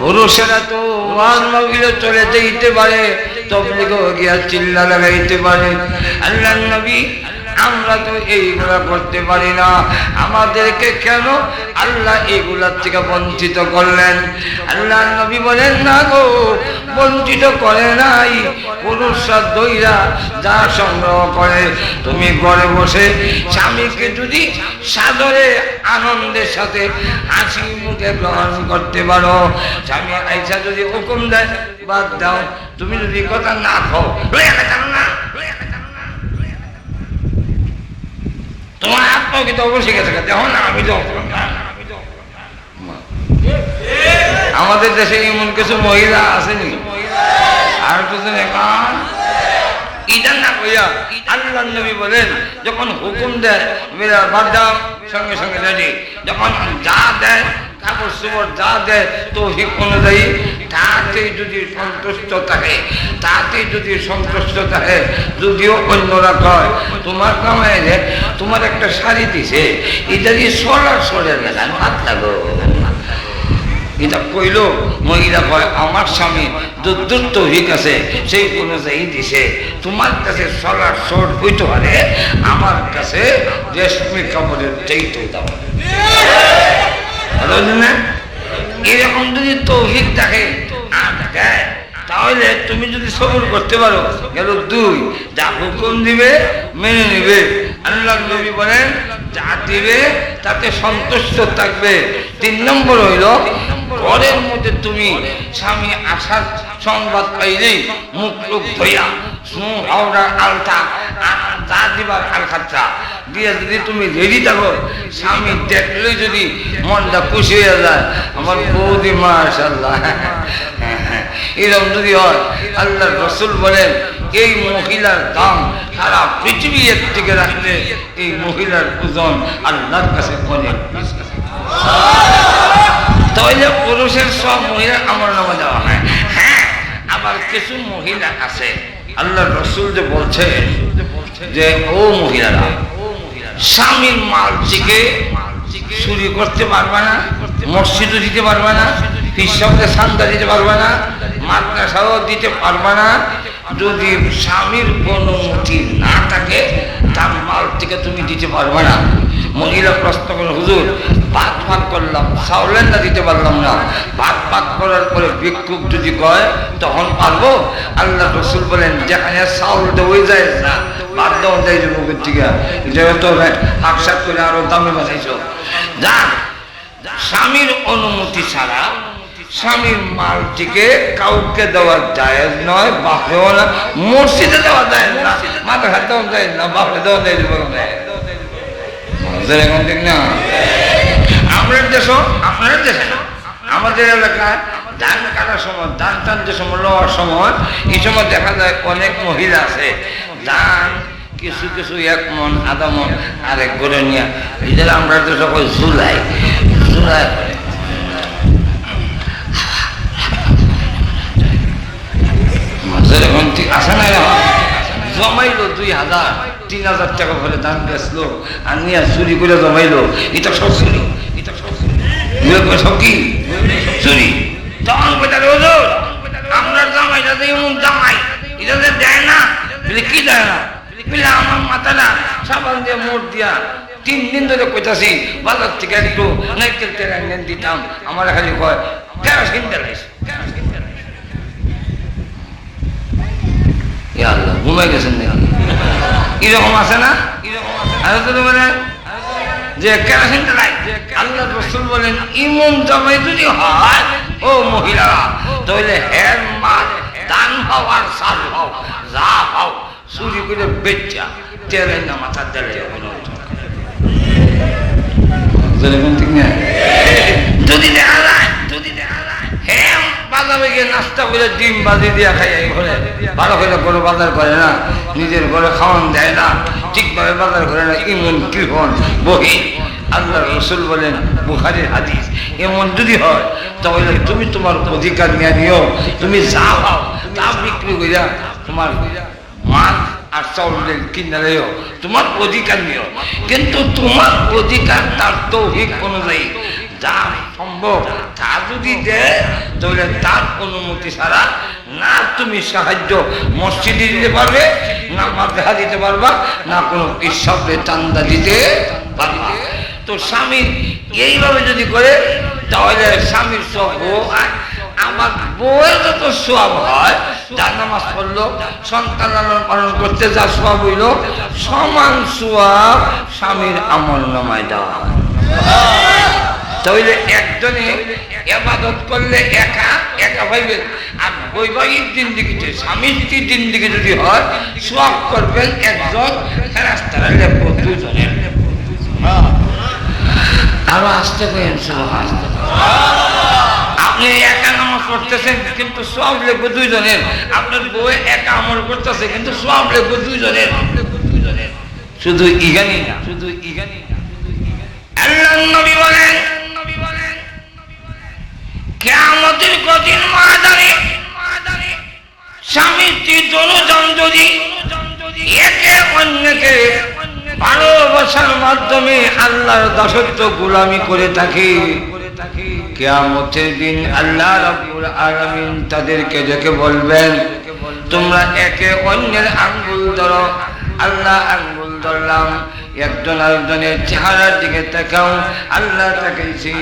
পুরুষেরা তো ওয়াজ মাহফিলে চলে যেতে পারে, তাবলীগও গিয়া চিল্লা লাগাইতে পারে। আল্লাহর নবী আমরা তো এইগুলা করতে পারি না, আমাদেরকে কেন আল্লাহ এইগুলার থেকে বঞ্চিত করলেন? আল্লাহ নবী বলেন না গো, বঞ্চিত করে নাই। পুরুষরা দইরা যা সংগ্রহ করে, তুমি ঘরে বসে স্বামীকে যদি সাদরে আনন্দের সাথে হাসি মুখে গ্রহণ করতে পারো, স্বামী আইসা যদি হুকুম দেয় বাদ দাও, তুমি যদি কথা না খাও, জানো না তোমার আত্মাও কিন্তু অবশ্যই গেছে, দেখো না আমি তো। আমাদের দেশে এমন কিছু মহিলা আসেনি, আর কিছু এখন ইদান না কইয়া আল্লাহর নবী বলেন যখন হুকুম দেয় মেয়েরা বাদ দাও, সঙ্গে সঙ্গে রেডি। যখন যা দেয় কাপড় চোপড় যা দেয় তৌফিক অনুযায়ী, তাতেই যদি সন্তুষ্ট থাকে, তাতেই যদি সন্তুষ্ট থাকে। যদিও অন্যরা কয় তোমার কামাইলে তোমার একটা শাড়ি দিছে, এটা দিয়ে সরের বেলায় হাত লাগো, এটা কইল মহিলা কয় আমার স্বামী যদ্দূর তৌফিক আছে সেই অনুযায়ী দিছে, তোমার কাছে সলার শর্ট হইতে পারে, আমার কাছে রেশমি কাপড়ের চাইতে দাম। না এরকম যদি তৌফিক থাকে আর দেয়, তাহলে তুমি যদি সবর করতে পারো, গেল 2, যা হুকুম দিবে মেনে নিবে। আল্লাহর নবী বলেন যা দিবে তাতে সন্তুষ্ট থাকবে। 3 নম্বর হইল ঘরের মধ্যে তুমি স্বামী আসার সংবাদ পাইলেই মুখ লোক ধইয়া হাওড়ার আলতা যা দিবার আলখাচ্ছা দিয়ে যদি তুমি রেডি থাকো, স্বামী দেখলে যদি মনটা খুশি হয়ে যায়, আমার বৌদি মাশাআল্লাহ, এরকম যদি হয়, আল্লাহর রাসূল বলেন এই মহিলার দাম সারা পৃথিবীর থেকে রাখলে এই মহিলার ওজন আল্লাহর কাছে অনেক। তাহলে পুরুষের সব মহিলা আমলনামা দেওয়া হয়। হ্যাঁ, আবার কিছু মহিলা আছে আল্লাহর রাসূল যে বলছে যে ও মহিলারা স্বামীর মাল থেকে চুরি করতে পারবে না, মসজিদও দিতে পারবে না, পিসাবকে সান্দা দিতে পারবে না, মাদ্রাসাও দিতে পারবে না। যদি স্বামীর অনুমতি না থাকে তার মাল থেকে তুমি দিতে পারবে না। মহিলা প্রশ্ন করে হুজুর ভাত ভাগ করলাম, চাউলের না দিতে পারলাম না, ভাত ভাগ করার পরে ভিক্ষুক যদি কয় তখন পারবো? আল্লাহ রাসূল বলেন যেখানে চাউল দেওয়া যায় না ভাত দেওয়া যায় যুবকের থেকে, যেহেতু হাকসাত করে আরো দামে বানাইছো। যাক, স্বামীর অনুমতি ছাড়া স্বামীর মালটিকে কাউকে দেওয়া জায়েজ নয়, বাপেও না, মসজিদে দেওয়া যায় না, মাথা হাত দেওয়া যায় না, বাপে দেওয়া যায় না। আমাদের দেশ, আপনাদের দেশে না, আমাদের এলাকায় ধান কাটার সময়, ধান টান যে সময় লওয়ার সময়, এই সময় দেখা যায় অনেক মহিলা আছে ধান কিছু কিছু 1 মণ, আধা মণ আরেক করে নিয়ে এদের আমরা তো সকল ঝুলাই করে আসে না, জমাইলো 2000 3000 টাকা ভরে ধান বেচলো আর নিয়ে চুরি করে জমাইলো। এটা সব চুরি, এটা সব সব কি চুরি। তখন আমরা জামাইটা এমন জামাই এটা দেয় না, কি দেয় না, আমার মাথাটা সাবান দিয়ে মোট দিয়া 3 দিন ধরে কইতাছি বাজার থেকে একটু নারকেল তেল এনে দিতাম, আমার খালি কয় কেরোসিন তেল আইছে। ইয়া আল্লাহ, ঘুমাই গেছেন নাকি? এরকম আছে না? আর তো মানে যে কেরোসিন তেল আল্লাহ রাসূল বলেন ইমন জামাই যদি হয় ও মহিলারা, তাহলে হের মাল দান হও আর সাল হও, যা হও চুরি করে বেচা তেলের না মাথা তেলে যদি দেখা যায় হ্যাঁ বাজারে গিয়ে নাস্তা করে ডিম বাজি দিয়া খাই ঘরে ভালো করে কোনো বাজার করে না, নিজের ঘরে খাওয়ান দেয় না, ঠিকভাবে বাজার করে না, ইমন কৃপণ বহি। আল্লাহ রাসূল বলেন বুখারীর হাদিস, এমন যদি হয় তাহলে তুমি তোমার অধিকার নিয়ে নিও, তুমি যা পাও তা বিক্রি করিয়া তোমার মাল আর চাউল কিনে নিও, তোমার অধিকার নিও, কিন্তু তোমার অধিকার তার তৌহিদ অনুযায়ী যা সম্ভব তা যদি দেয় তাহলে তার অনুমতি ছাড়া না তুমি সাহায্য মসজিদে দিতে পারবে, না মাদ্রাসা দিতে পারবা, না কোনো কৃষকদের চান্দা দিতে পারবা। তো স্বামী এইভাবে যদি করে তাহলে স্বামীর সব বউ, আমার বউয়ের যত সওয়াব হয়, যার নামাজ পড়লো, সন্তান লালন পালন করতে যা সওয়াব হইল, সমান সওয়াব স্বামীর আমলনামায় দেওয়া হয়। তাহলে একজনে ইবাদত করলে একা একা পাইবেন, আর বৈবাহিক জিন্দেগিতে স্বামী স্ত্রীর জিন্দেগি যদি হয় সওয়াব করবেন একজন, ফেরেশতারা লেখো দুজনের। আরো আসতে পেরেন আপনি একা নামাজ পড়তেছেন কিন্তু সব লেখবো দুইজনের, আপনার বউ একা আমল করতেছে কিন্তু সব লেখবো দুইজনের। শুধু ইগানি না, শুধু ইগানি না, আল্লাহর নবী বলেন কিয়ামতের কঠিন ময়দানে স্বামী স্ত্রী দুজন যদি একে অন্যকে ভালোবাসার মাধ্যমে আল্লাহর দাসত্ব গোলামি করে থাকে, কিয়ামতের দিন আল্লাহ রাব্বুল আলামিন তাদেরকে ডেকে বলবেন তোমরা একে অন্যের আঙ্গুল ধরো। আল্লাহ আঙ্গুল ধরলাম, একজন আরেকজনের চেহারার দিকে তাকাও, আল্লাহ তাকাইছি,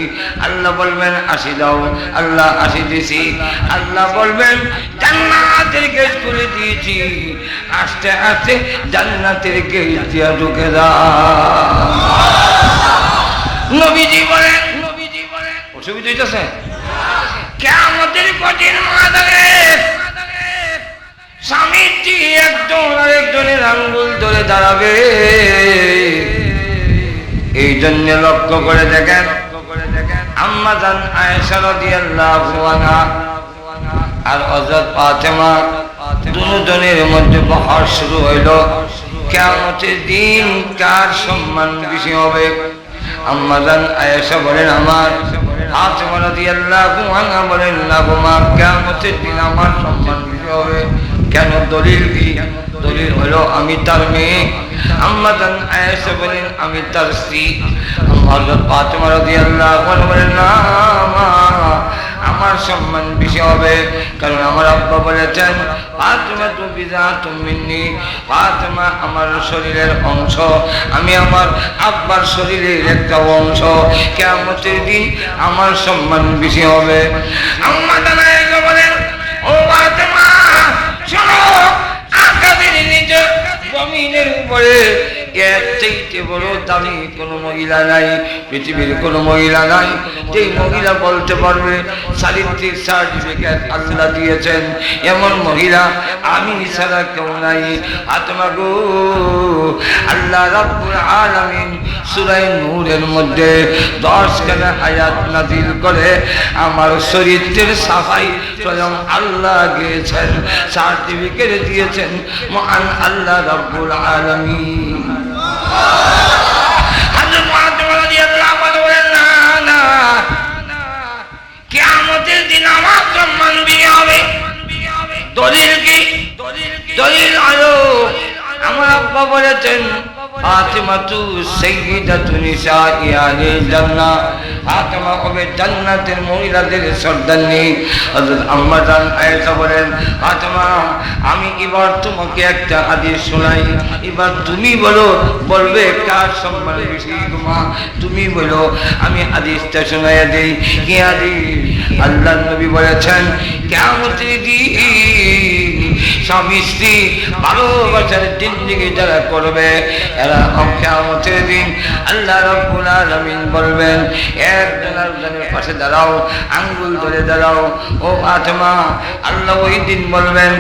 আল্লাহ বলবেন আশি দাও, আল্লাহ আশি দিছি, আল্লাহ বলবেন জান্নাতের গেট খুলে দিয়েছি, আস্তে আস্তে জান্নাতের গেট দিয়ে ঢুকে দাও। নবীজি বলেন অসুবিধা হইতেছে কিয়ামতের কঠিন ময়দানে স্বামী স্ত্রী একজন আরেকজনের আঙ্গুল ধরে দাঁড়াবে। এই জন্য লক্ষ্য করে দেখেন আম্মা জান আয়েশা রাদিয়াল্লাহু আনহা আর হযরত ফাতেমা দুজনের মধ্যে বহস শুরু হইল, কিয়ামতের দিন কার সম্মান বেশি হবে। আম্মা জান আয়েশা বলেন আমার, ফাতেমা রাদিয়াল্লাহু আনহা বলেন না গো মা, কিয়ামতের দিন আমার সম্মান বেশি হবে। কেন? দলিল কি? দলিল হলো আমি তার মেয়ে। আম্মা জান আয়েশা বলেন আমি তার স্ত্রী। হযরত ফাতেমা রাদিয়াল্লাহু আনহা বলেন না মা, আমার সম্মান বেশি হবে, কারণ আমার আব্বা বলেছেন ফাতেমা তু বিজাতুম মিন্নি, ফাতেমা আমার শরীরের অংশ, আমি আমার আব্বার শরীরের একটা অংশ, কিয়ামতের দিন আমার সম্মান বেশি হবে। আম্মা জান আয়েশা বলেন ও ফাতেমা শোনো, আকাশের নিচে জমিনের উপরে এর চাইতে বড় দামি কোনো মহিলা নাই, পৃথিবীর কোনো মহিলা নাই যে মহিলা বলতে পারবে চারিত্রিক সার্টিফিকেট আল্লাহ দিয়েছেন এমন মহিলা আমি ছাড়া কেউ নাই। ফাতেমা গো, আল্লাহ রাব্বুল আলামিন সূরা নূরের মধ্যে 10 খানা আয়াত নাযিল করে আমার চরিত্রের সাফাই স্বয়ং আল্লাহ গেছেন, সার্টিফিকেট দিয়েছেন মহান আল্লাহ রাব্বুল আলামিন। কিয়ামতের দিন আমার সম্মান বেশি হবে। দলিল কি? দলিল হলো আমার আব্বা বলেছেন ফাতিমাতু সাইয়্যিদাতু নিসাই আহলিল জান্নাহ, ফাতিমা হবে জান্নাতের মহিলাদের সর্দারনি। হযরত আম্মা জান আয়েশা বলেন, ফাতিমা আমি এবার তোমাকে একটা হাদিস শোনাই, এবার তুমি বলো, বলবে কার সম্মান বেশি তোমার, তুমি বলো, আমি হাদিসটা শোনাইয়া দেই। কি হাদিস? আল্লাহর নবী বলেছেন কিয়ামতের দিন স্বামী স্ত্রী ভালোবাসার জিন্দেগি যারা করবে এরা কিয়ামতের দিন আল্লাহ রাব্বুল আলামিন বলবেন একজন আরেকজনের পাশে দাঁড়াও, আঙ্গুল ধরে দাঁড়াও। ও ফাতিমা, আল্লাহ ওই দিন বলবেন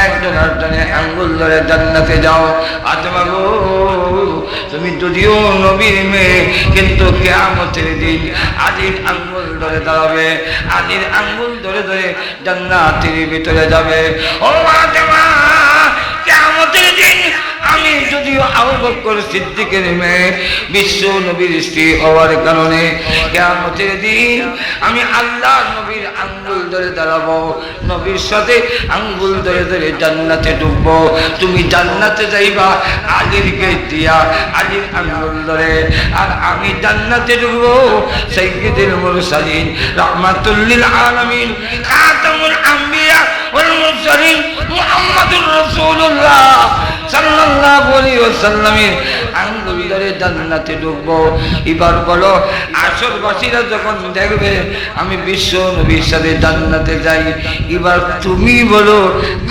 একজন আরেকজনের আঙ্গুল ধরে জান্নাতে যাও। ফাতিমা গো, তুমি যদিও নবীর মেয়ে, কিন্তু কিয়ামতের দিন আলীর আঙ্গুল ধরে দাঁড়াবে, আলীর আঙ্গুল ধরে ধরে জান্নাতের ভিতরে যাবে। ও ফাতিমা, কিয়ামতের দিন আমি যদিও আবু বকর সিদ্দিকের মেয়ে, বিশ্ব নবীর স্ত্রী হওয়ার কারণে কিয়ামতের দিন আমি আল্লাহ নবীর আঙ্গুল ধরে দাঁড়াবো, নবীর সাথে আঙ্গুল ধরে ধরে জান্নাতে ঢুকবো। তুমি জান্নাতে যাইবা আলীর গেট দিয়া, আলীর আঙ্গুল ধরে, আর আমি জান্নাতে ঢুকবো সাইয়্যিদুল মুরসালিন রাহমাতুল লিল আলামিন খাতামুল আম্বিয়া ওয়াল মুরসালিন মুহাম্মাদুর রাসূলুল্লাহ সাল্লাল্লাহু আলাইহি ওয়াসাল্লামের আঙ্গুল ধরে জান্নাতে ঢুকবো। এবার বলো, আসরবাসীরা যখন দেখবে আমি বিশ্ব নবীর সাথে জান্নাতে যাই, এবার তুমি বলো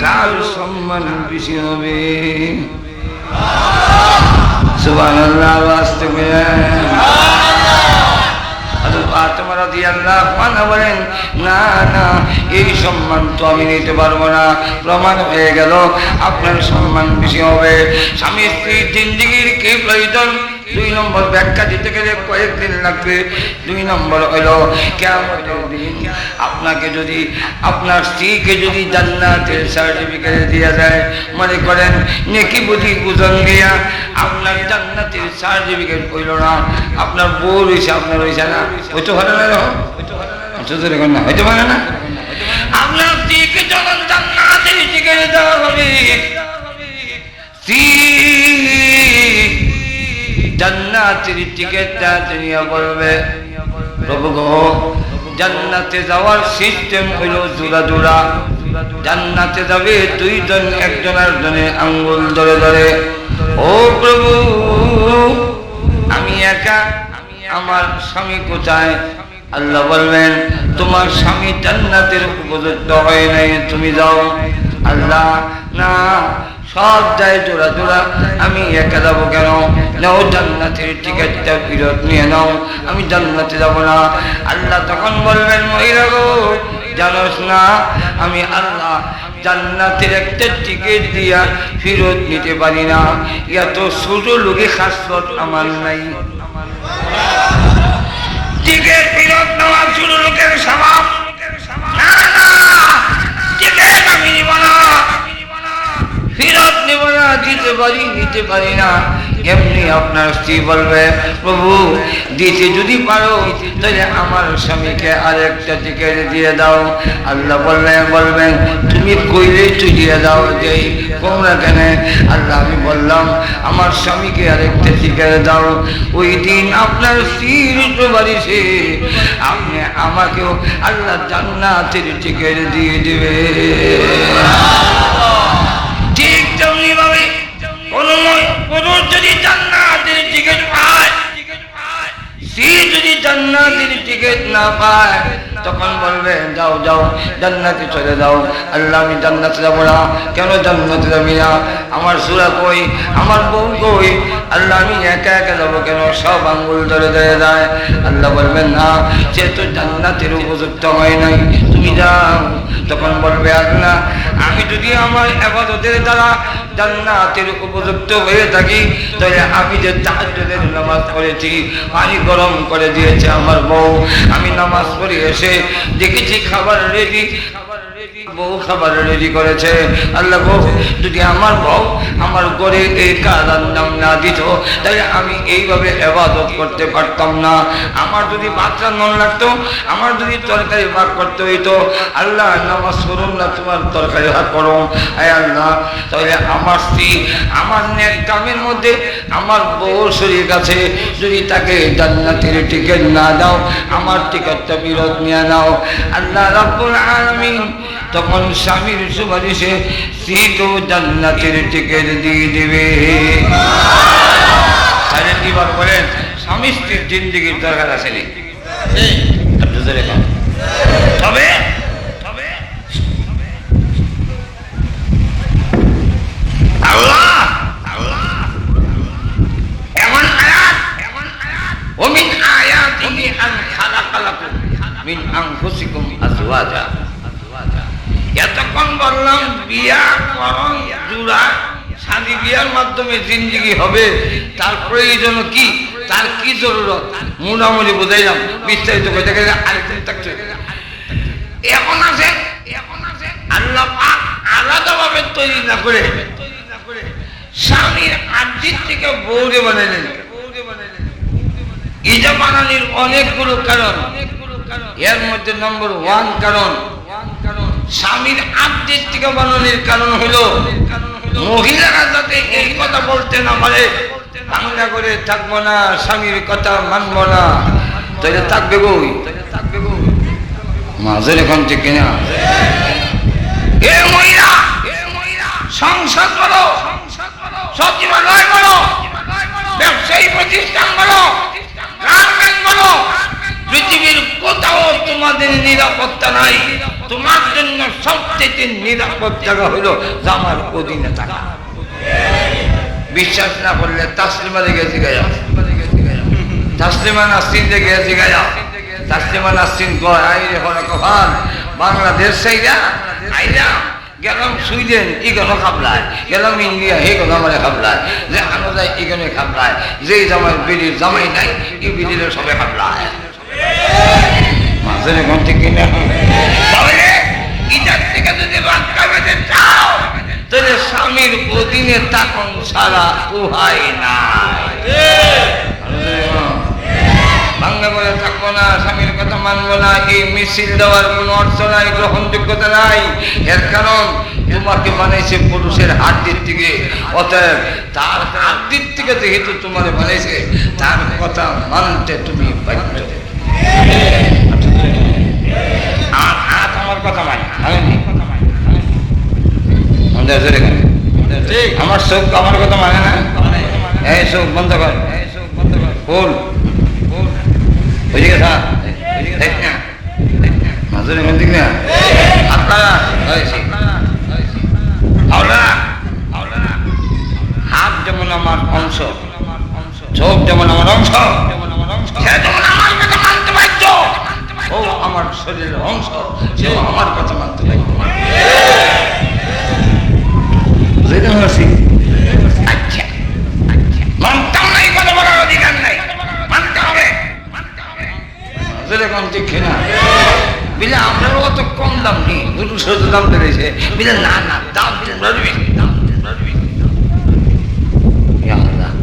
কার সম্মান বেশি হবে? সুবহানাল্লাহ, ফাতিমা রাদিয়াল্লাহু আনহা বলেন, না না, এই সম্মান তো আমি নিতে পারবো না। প্রমাণ হয়ে গেল আপনার সম্মান বেশি হবে। স্বামী স্ত্রীর জিন্দেগির কি প্রয়োজন? 2 নম্বর ব্যাখ্যা দিতে গেলে কয়েকদিন লাগবে। 2 নম্বর হলো কিয়ামতের দিন আপনাকে যদি, আপনার স্ত্রীকে যদি জান্নাতের সার্টিফিকেট দিয়ে দেয়, মনে করেন নেকি বুঝি বুঝন দিয়া আপনার জান্নাতের সার্টিফিকেট হইল না, আপনার বউ রয়েছে, আপনার রয়েছে না, হইতে পারে না, হইতে পারে না। আপনার স্ত্রীকে যখন জান্নাতের টিকিট দেওয়া হবে, জান্নাতের টিকিটটা দুনিয়া বলবে, প্রভু গো, জান্নাতে যাওয়ার সিস্টেম হইল জোড়া জোড়া। জান্নাতে যাবে 2 জন, একজন আরেকজনের আঙ্গুল ধরে ধরে। ও প্রভু, আমি একা, আমার স্বামী কোথায়? আল্লাহ বলবেন তোমার স্বামী জান্নাতের উপযুক্ত হয় নাই, তুমি যাও। আল্লাহ না, সব যায় জোড়া জোড়া, আমি একা যাবো কেন? নাও জান্নাতের টিকিটটা ফেরত নিয়ে নাও, আমি জান্নাতে যাব না। আল্লাহ তখন বলবেন মহিলা গো, জানোস না আমি আল্লাহ জান্নাতের একটা টিকিট দিয়া ফেরত নিতে পারি না, এত ছোট লোকে খাসলত আমার নাই। টিকিট ফেরত নেওয়া ছোট লোকের স্বভাব, না না, টিকিট আমি নিব না, ফেরত নেব না, দিতে পারি, নিতে পারি না। এমনি আপনার স্ত্রী বলবে প্রভু দিতে যদি পারো তাহলে আমার স্বামীকে আরেকটা টিকিট দিয়ে দাও। আল্লাহ বলবেন তুমি কইলে তুই দিয়ে দাও, যেই তোমরা কেন? আল্লাহ আমি বললাম আমার স্বামীকে আরেকটা টিকিট দাও। ওই দিন আপনার স্ত্রীর বাড়িছে, আপনি আমাকেও আল্লাহ জান্নাতের টিকিট দিয়ে দেবে। ঠিক তেমনি ভাবে কোন পুরুষ যদি জান্নাতের টিকিট পায়, স্ত্রী যদি জান্নাতের টিকিট না পায়, তখন বলবে যাও যাও জান্নাতে চলে যাও। আল্লাহ আমি জান্নাতে যাবো না। কেন জান্নাতে যাবি না? আমার সূরা কই, আমার বউ কই? আল্লাহ আমি একা একা যাবো কেন? সব আঙ্গুল ধরে ধরে যায়। আল্লাহ বলবেন না, সে তো জান্নাতের উপযুক্ত হয় নাই, তুমি যাও। তখন বলবে আল্লাহ আমি যদি আমার ইবাদতের দ্বারা জান্নাতের উপযুক্ত হয়ে থাকি, তাহলে আমি যে তাহাজ্জুদের নামাজ পড়েছি, পানি গরম করে দিয়েছে আমার বউ, আমি নামাজ পড়ে এসে দেখেছি খাবার রেডি, বউ খাবার রেডি করেছে। আল্লাহ গো, যদি আমার বউ আমার ঘরে এই কাদার নাম না দিত, তাহলে আমি এইভাবে ইবাদত করতে পারতাম না। আমার যদি ভাত রান্না লাগতো, আমার যদি তরকারি ভাগ করতে হইতো, আল্লাহ নামাজ পড়ুন না, তোমার তরকারি ভাগ করো। আয় আল্লাহ, তাহলে আমার স্ত্রী আমার নেক কামের মধ্যে আমার বউ শরীর কাছে যদি তাকে জান্নাতের টিকিট না দাও, আমার টিকিটটা বিরোধ নিয়ে নাও। আল্লাহ রাব্বুল আলামিন তখন স্বামীর সুপারিশে স্ত্রীকেও জান্নাতের টিকিট দিয়ে দিবে। তাহলে কিবার বলেন, স্বামী স্ত্রীর জিন্দেগির দরকার আছে নি? তবে আল্লাহ এমন আয়াত ওমিন আয়াতিহি আন খালাকা লাকুম মিন আনফুসিকুম আজওয়াজা। এতক্ষণ বললাম বিয়া করণ জোড়া, শাদী বিয়ার মাধ্যমে জিন্দেগি হবে, তার প্রয়োজন কি, তার কি জরুরত, মোটামুটি বুঝাইলাম। বিস্তারিত কইতে গেলে আরেকদিন থাকছে। এখন আছে আল্লাহ পাক আলাদাভাবে তৈরি না করে স্বামীর আর্জিত থেকে বউরে বানাইলেন। এটা বানানোর অনেকগুলো কারণ, এর মধ্যে নম্বর 1 কারণ, স্বামীর আর্জিত থেকে বানানোর কারণ হলো মহিলারা যাতে এই কথা বলতে না পারে, বাংলা করে থাকবো না, স্বামীর কথা মানবো না, তাহলে থাকবে বই মাঝের এখন ঠিক কিনা? এ মহিলা সংসদ বলো, সচিবালয় বলো, ব্যবসায়ী প্রতিষ্ঠান বলো, গার্মেন্ট বলো, পৃথিবীর কোথাও তোমাদের নিরাপত্তা নাই। তোমার জন্য সবচেয়ে নিরাপদ জায়গা হলো জামার অধীনে থাকা। বিশ্বাস না করলে তাসলিমা লেগে জিগায়া, তাসলিমা নাসরিন লেগে জিগায়া। তাসলিমা নাসরিন কয় আইরে হলো কভান বাংলাদেশ সাইরা আইরা গেলাম সুইডেন, ইগনো খাবলায়, গেলাম ইন্ডিয়া, হে গনো আমার খাবলায়, যে আনো যায় ইগনে খাবলায়, যে জামাই বিড়ির জামাই নাই এই বিড়ির সবে খাবলায়। মাঝে এখন ঠিক কিনা? তাহলে ইটার থেকে যদি রক্ষা পেতে চাও, তাহলে স্বামীর অধীনে তখন সারা উহাই নাই। বাংলা বলে থাকবো না, স্বামীর কথা মানবো না, এই মিছিল দেওয়ার কোনো অর্থ নাই, গ্রহণযোগ্যতা নাই। এর কারণ তোমাকে বানাইছে পুরুষের হাড়ির থেকে, অতএব তার হাড়ির থেকে যেহেতু তোমার বানাইছে, তার কথা মানতে তুমি বাধ্য। আর হাত আমার কথা মানে আমার চোখ আমার কথা মানে না। এই চোখ বন্ধ কর, ফুল হাত যেমন আমার অংশ, চোখ যেমন আমার অংশ, আমার কথা মানতে বাধ্য। ও আমার শরীরের অংশ, সে আমার কথা মানতে বাধ্য। আচ্ছা মানতাম না, এই কথা বলার অধিকার নাই, মানতে হবে। বিলে আমরাও অত কম দাম নেই, দাম বেড়েছে। বিলে না না দাম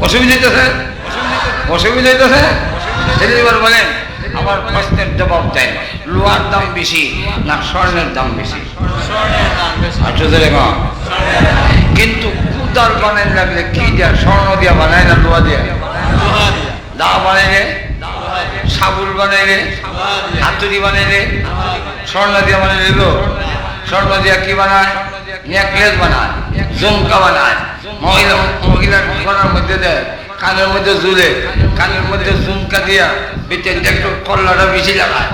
অসুবিধা হইতেছে, অসুবিধা হইতেছে। এবার বলেন আমার প্রশ্নের জবাব দেন, লোহার দাম বেশি না স্বর্ণের দাম বেশি? কিন্তু কুদার বানাই লাগলে কি দিয়া, স্বর্ণ দিয়া বানায় না লোহা দিয়া? দা বানাইলে, সাবুল বানাইলে, হাতুড়ি বানাইলে, স্বর্ণ দিয়া বানাইলে। স্বর্ণ দিয়া কি বানায়? নেকলেস বানায়, ঝুমকা বানায়, মহিলার গলার মধ্যে দেয়, কানের মধ্যে ঝুলে, কানের মধ্যে ঝুমকা দিয়া ভিতরে একটু কল্লাটা বেশি লাগায়।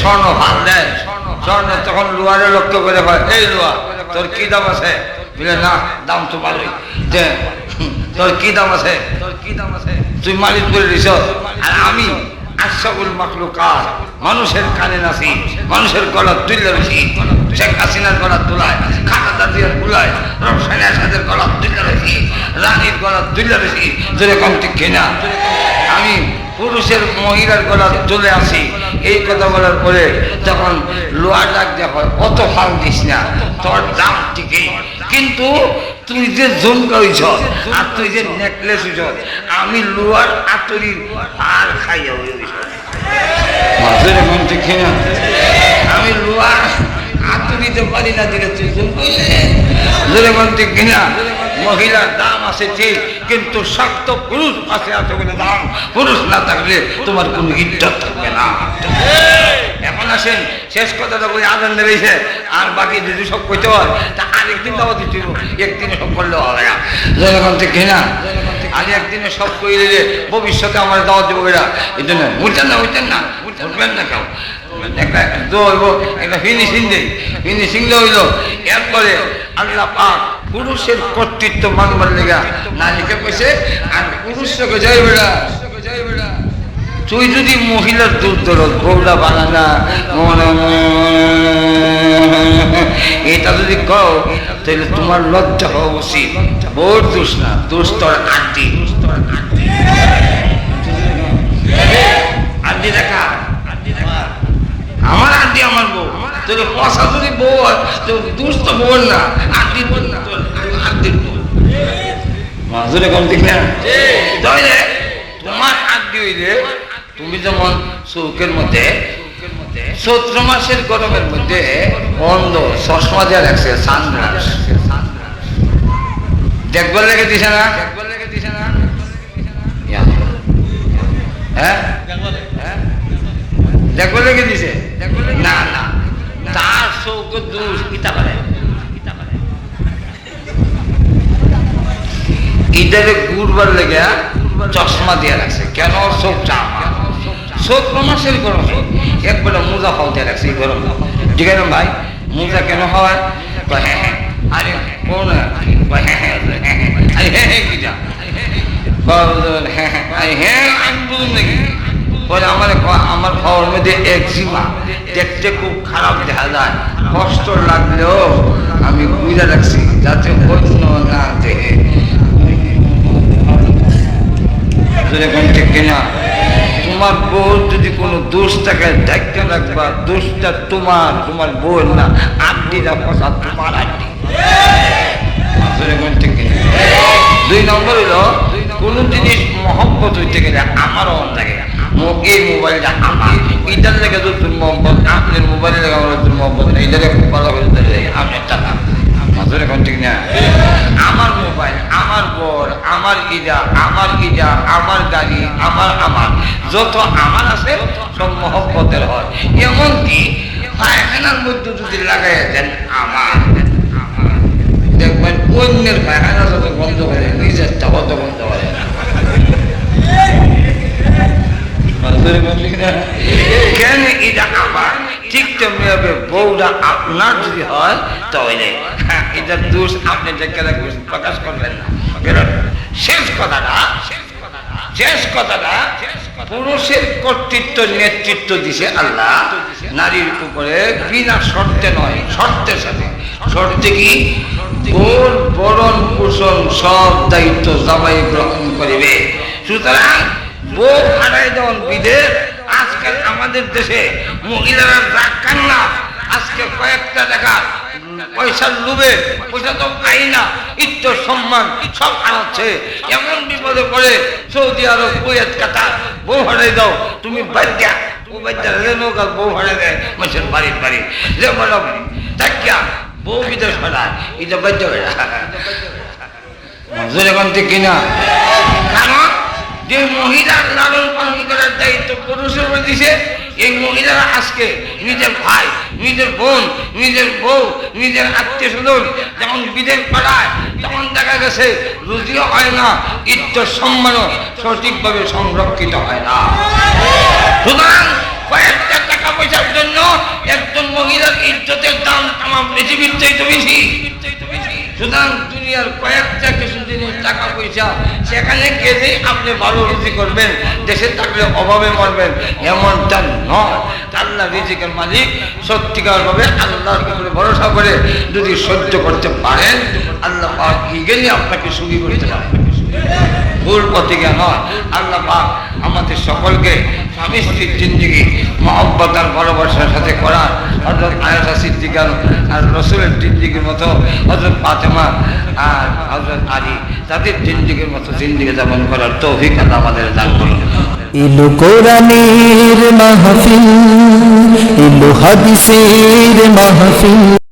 স্বর্ণ ভাল দেয়, স্বর্ণ তখন লোহারে লক্ষ্য করে হয়, এই লোহা তোর কি দাম আছে? বলে না দাম তো ভালোই। যে তোর কি দাম আছে? তোর কি দাম আছে? তুই মালিক করে দিছ, আর আমি আশরাফুল মাখলুকাত, মানুষের কানে নাচি, মানুষের গলা তুলে বেশি। শেখ হাসিনার গলা তোলায়, খালেদা জিয়ার গুলায়, রওশন আসাদের গলা তুলে বেশি, রানীর গলা তুলে বেশি। যেরকম ঠিক কিনা? আমি পুরুষের মহিলার গলা তুলে আসি, এই কথা বলার পরে তখন লোহার ডাক দেওয়া হয়, অত ফাল দিস না, তোর দাম ঠিকই, কিন্তু তুই যে জমকা হইছ আর তুই যে নেকলেস হইছ, আমি লোহার আতরির আর খাইয়া হইছ, আমি লোহার আতর দিতে পারি না, দিলে তুই জমকাইলে কিনা। মহিলার দাম আছে ঠিক, কিন্তু শক্ত পুরুষ আছে এতগুলো দাম, পুরুষ না থাকলে তোমার কোনো ইজ্জত থাকবে না। এখন আসেন শেষ কথাটা বলে আদান বেরিয়েছে, আর বাকি যদি সব করতে হয় তা আরেকদিন দাওয়া দিতে, একদিনে সব করলে হবে না, জনগণ থেকে না। আজ একদিনে সব করে দিলে ভবিষ্যতে আমার দাওয়াত দেবো এরা, এই জন্য উঠতেন না, উঠতেন না, উঠবেন না কেউ, একটা ফিনিশিং দেই, ফিনিশিং হইল। এরপরে আল্লাহ পাক পুরুষের কর্তৃত্ব মানবার লেগা নারীকে কইছে, আর পুরুষকে যাই বেড়া, তুই যদি মহিলার দুধ দরদ বৌলা বানানা এটা যদি কও, তাহলে তোমার লজ্জা হওয়া উচিত। বউর দোষ না, দোষ তোর আন্টি, আন্টি দেখা, আমার আন্টি আমার বউ, তোর পয়সা যদি বউ হয় তো দোষ তো বউর না, আন্টি বল না, তোর আন্টির বউ মাজুরে কম ঠিক না। তাহলে তোমার আন্টি হইলে তুমি যেমন চৌকের মধ্যে চৈত্র মাসের গরমের মধ্যে অন্ধ চশমা দিয়ে রাখছে, সানগ্লাস দেখবার লেগে দিছে না, হ্যাঁ দেখবার লেগে দিছে না, না তার চৌকের দোষ ইটা পারে, ইটারে ঘুরবার লেগে চশমা দিয়ে রাখছে, কেন চোখ চাপ, চৈত্র মাসের গরমে একবারে মোজা ফাও দিয়ে রাখছে এই গরম। ঠিক আছে ভাই, মোজা কেন হয়? হ্যাঁ হ্যাঁ, আরে কোন হ্যাঁ হ্যাঁ, আরে হ্যাঁ হ্যাঁ কি যা হ্যাঁ হ্যাঁ, আরে হ্যাঁ আমি বুঝুন নাকি বলে আমার খাওয়ার মধ্যে একজিমা, দেখতে খুব খারাপ দেখা যায়, কষ্ট লাগলেও আমি বুঝে রাখছি যাতে প্রশ্ন না দেখে ঠিক কিনা। তোমার বউ যদি কোনো দোষ থাকে দেখতে রাখবা, দোষটা তোমার, তোমার বউ না, আন্টিরা কথা তোমার আন্টি। দুই নম্বর হইল, কোন জিনিস মহব্বত হইতে গেলে আমারও মন লাগে, এই মোবাইলটা আমার, এটার লেগে তোর মহব্বত, আপনার মোবাইলের লেগে আমার তোর মহব্বত নেই, এটাকে খুব ভালো করে আপনার টাকা মাজুরে কোন ঠিক না। আমার মোবাইল, আমার বর, আমার ইজা, আমার ইজা, আমার গাড়ি, আমার যত আমার আছে সব মহব্বতের হয়। এমনকি পায়খানার মধ্যে যদি লাগাই দেন আমার, দেখবেন অন্যের পায়খানা যত বন্ধ করে নিজের তত বন্ধ করে। কেন এটা আমার, ঠিক তেমনি হবে বউটা আপনার যদি হয় তাহলে এটার দোষ আপনি প্রকাশ করবেন না। শেষ কথাটা পুরুষের কর্তৃত্ব নেতৃত্ব দিছে আল্লাহ নারীর উপরে বিনা শর্তে নয়, শর্তের সাথে। শর্তে কি? বউর বরণ পোষণ সব দায়িত্ব জামাই গ্রহণ করিবে। সুতরাং বউ হারাই দেওয়ান বিদেশ। আজকাল আমাদের দেশে মহিলারা রাগ কান্না, আজকে কয়েকটা টাকা পয়সার লোভে, পয়সা তো পাই না, ইজ্জত সম্মান সব হারাচ্ছে। এমন বিপদে পড়ে সৌদি আরব, কুয়েত, কাতার, বউ হারাই দাও তুমি বাদ্যা, ও বাদ্যা রেনোকাল বউ হারাই দেয় মানুষের বাড়ির বাড়ি, যে বলো দেখিয়া বউ বিদেশ হারায়, এটা বাদ্য হয়ে যখন ঠিক কিনা। কারণ যে মহিলার লালন পালন করার দায়িত্ব পুরুষের উপর দিছে, এই মহিলারা আজকে নিজের ভাই, নিজের বোন, নিজের বউ, নিজের আত্মীয় স্বজন যেমন বিদেশ পাঠায়, তখন দেখা গেছে রুজিও হয় না, ইজ্জত সম্মানও সঠিকভাবে সংরক্ষিত হয় না। সুতরাং কয়েকটা টাকা পয়সার জন্য একজন মহিলার ইজ্জতের দাম আমার পৃথিবীর চাইতে বেশি। সুতরাং দুনিয়ার কয়েকটা কিছু জিনিস টাকা পয়সা, সেখানে গেলে আপনি ভালো রুজি করবেন, দেশে থাকলে অভাবে মরবেন এমনটা নয়। আল্লাহ রিজিকের মালিক, সত্যিকার ভাবে আল্লাহর উপরে ভরসা করে যদি সহ্য করতে পারেন, আল্লাহ পাক গেলে আপনাকে সুখী করতে পারেন, ভুল পথে নয়। আল্লাহ পাক আমাদের সকলকে স্বামী স্ত্রীর জিন্দিগি মহব্বত আর ভালোবাসার সাথে করা, হযরত আয়েশা সিদ্দিকা আর রাসূলের জিন্দিগির মতো হযরত ফাতেমা আর হযরত আলী তাদের জিন্দিগির মতো জিন্দিগি যাপন করার তৌফিক আল্লাহ আমাদের দান করুন। ইলো কোরআনের মাহফিল, ইলো হাদিসের মাহফিল।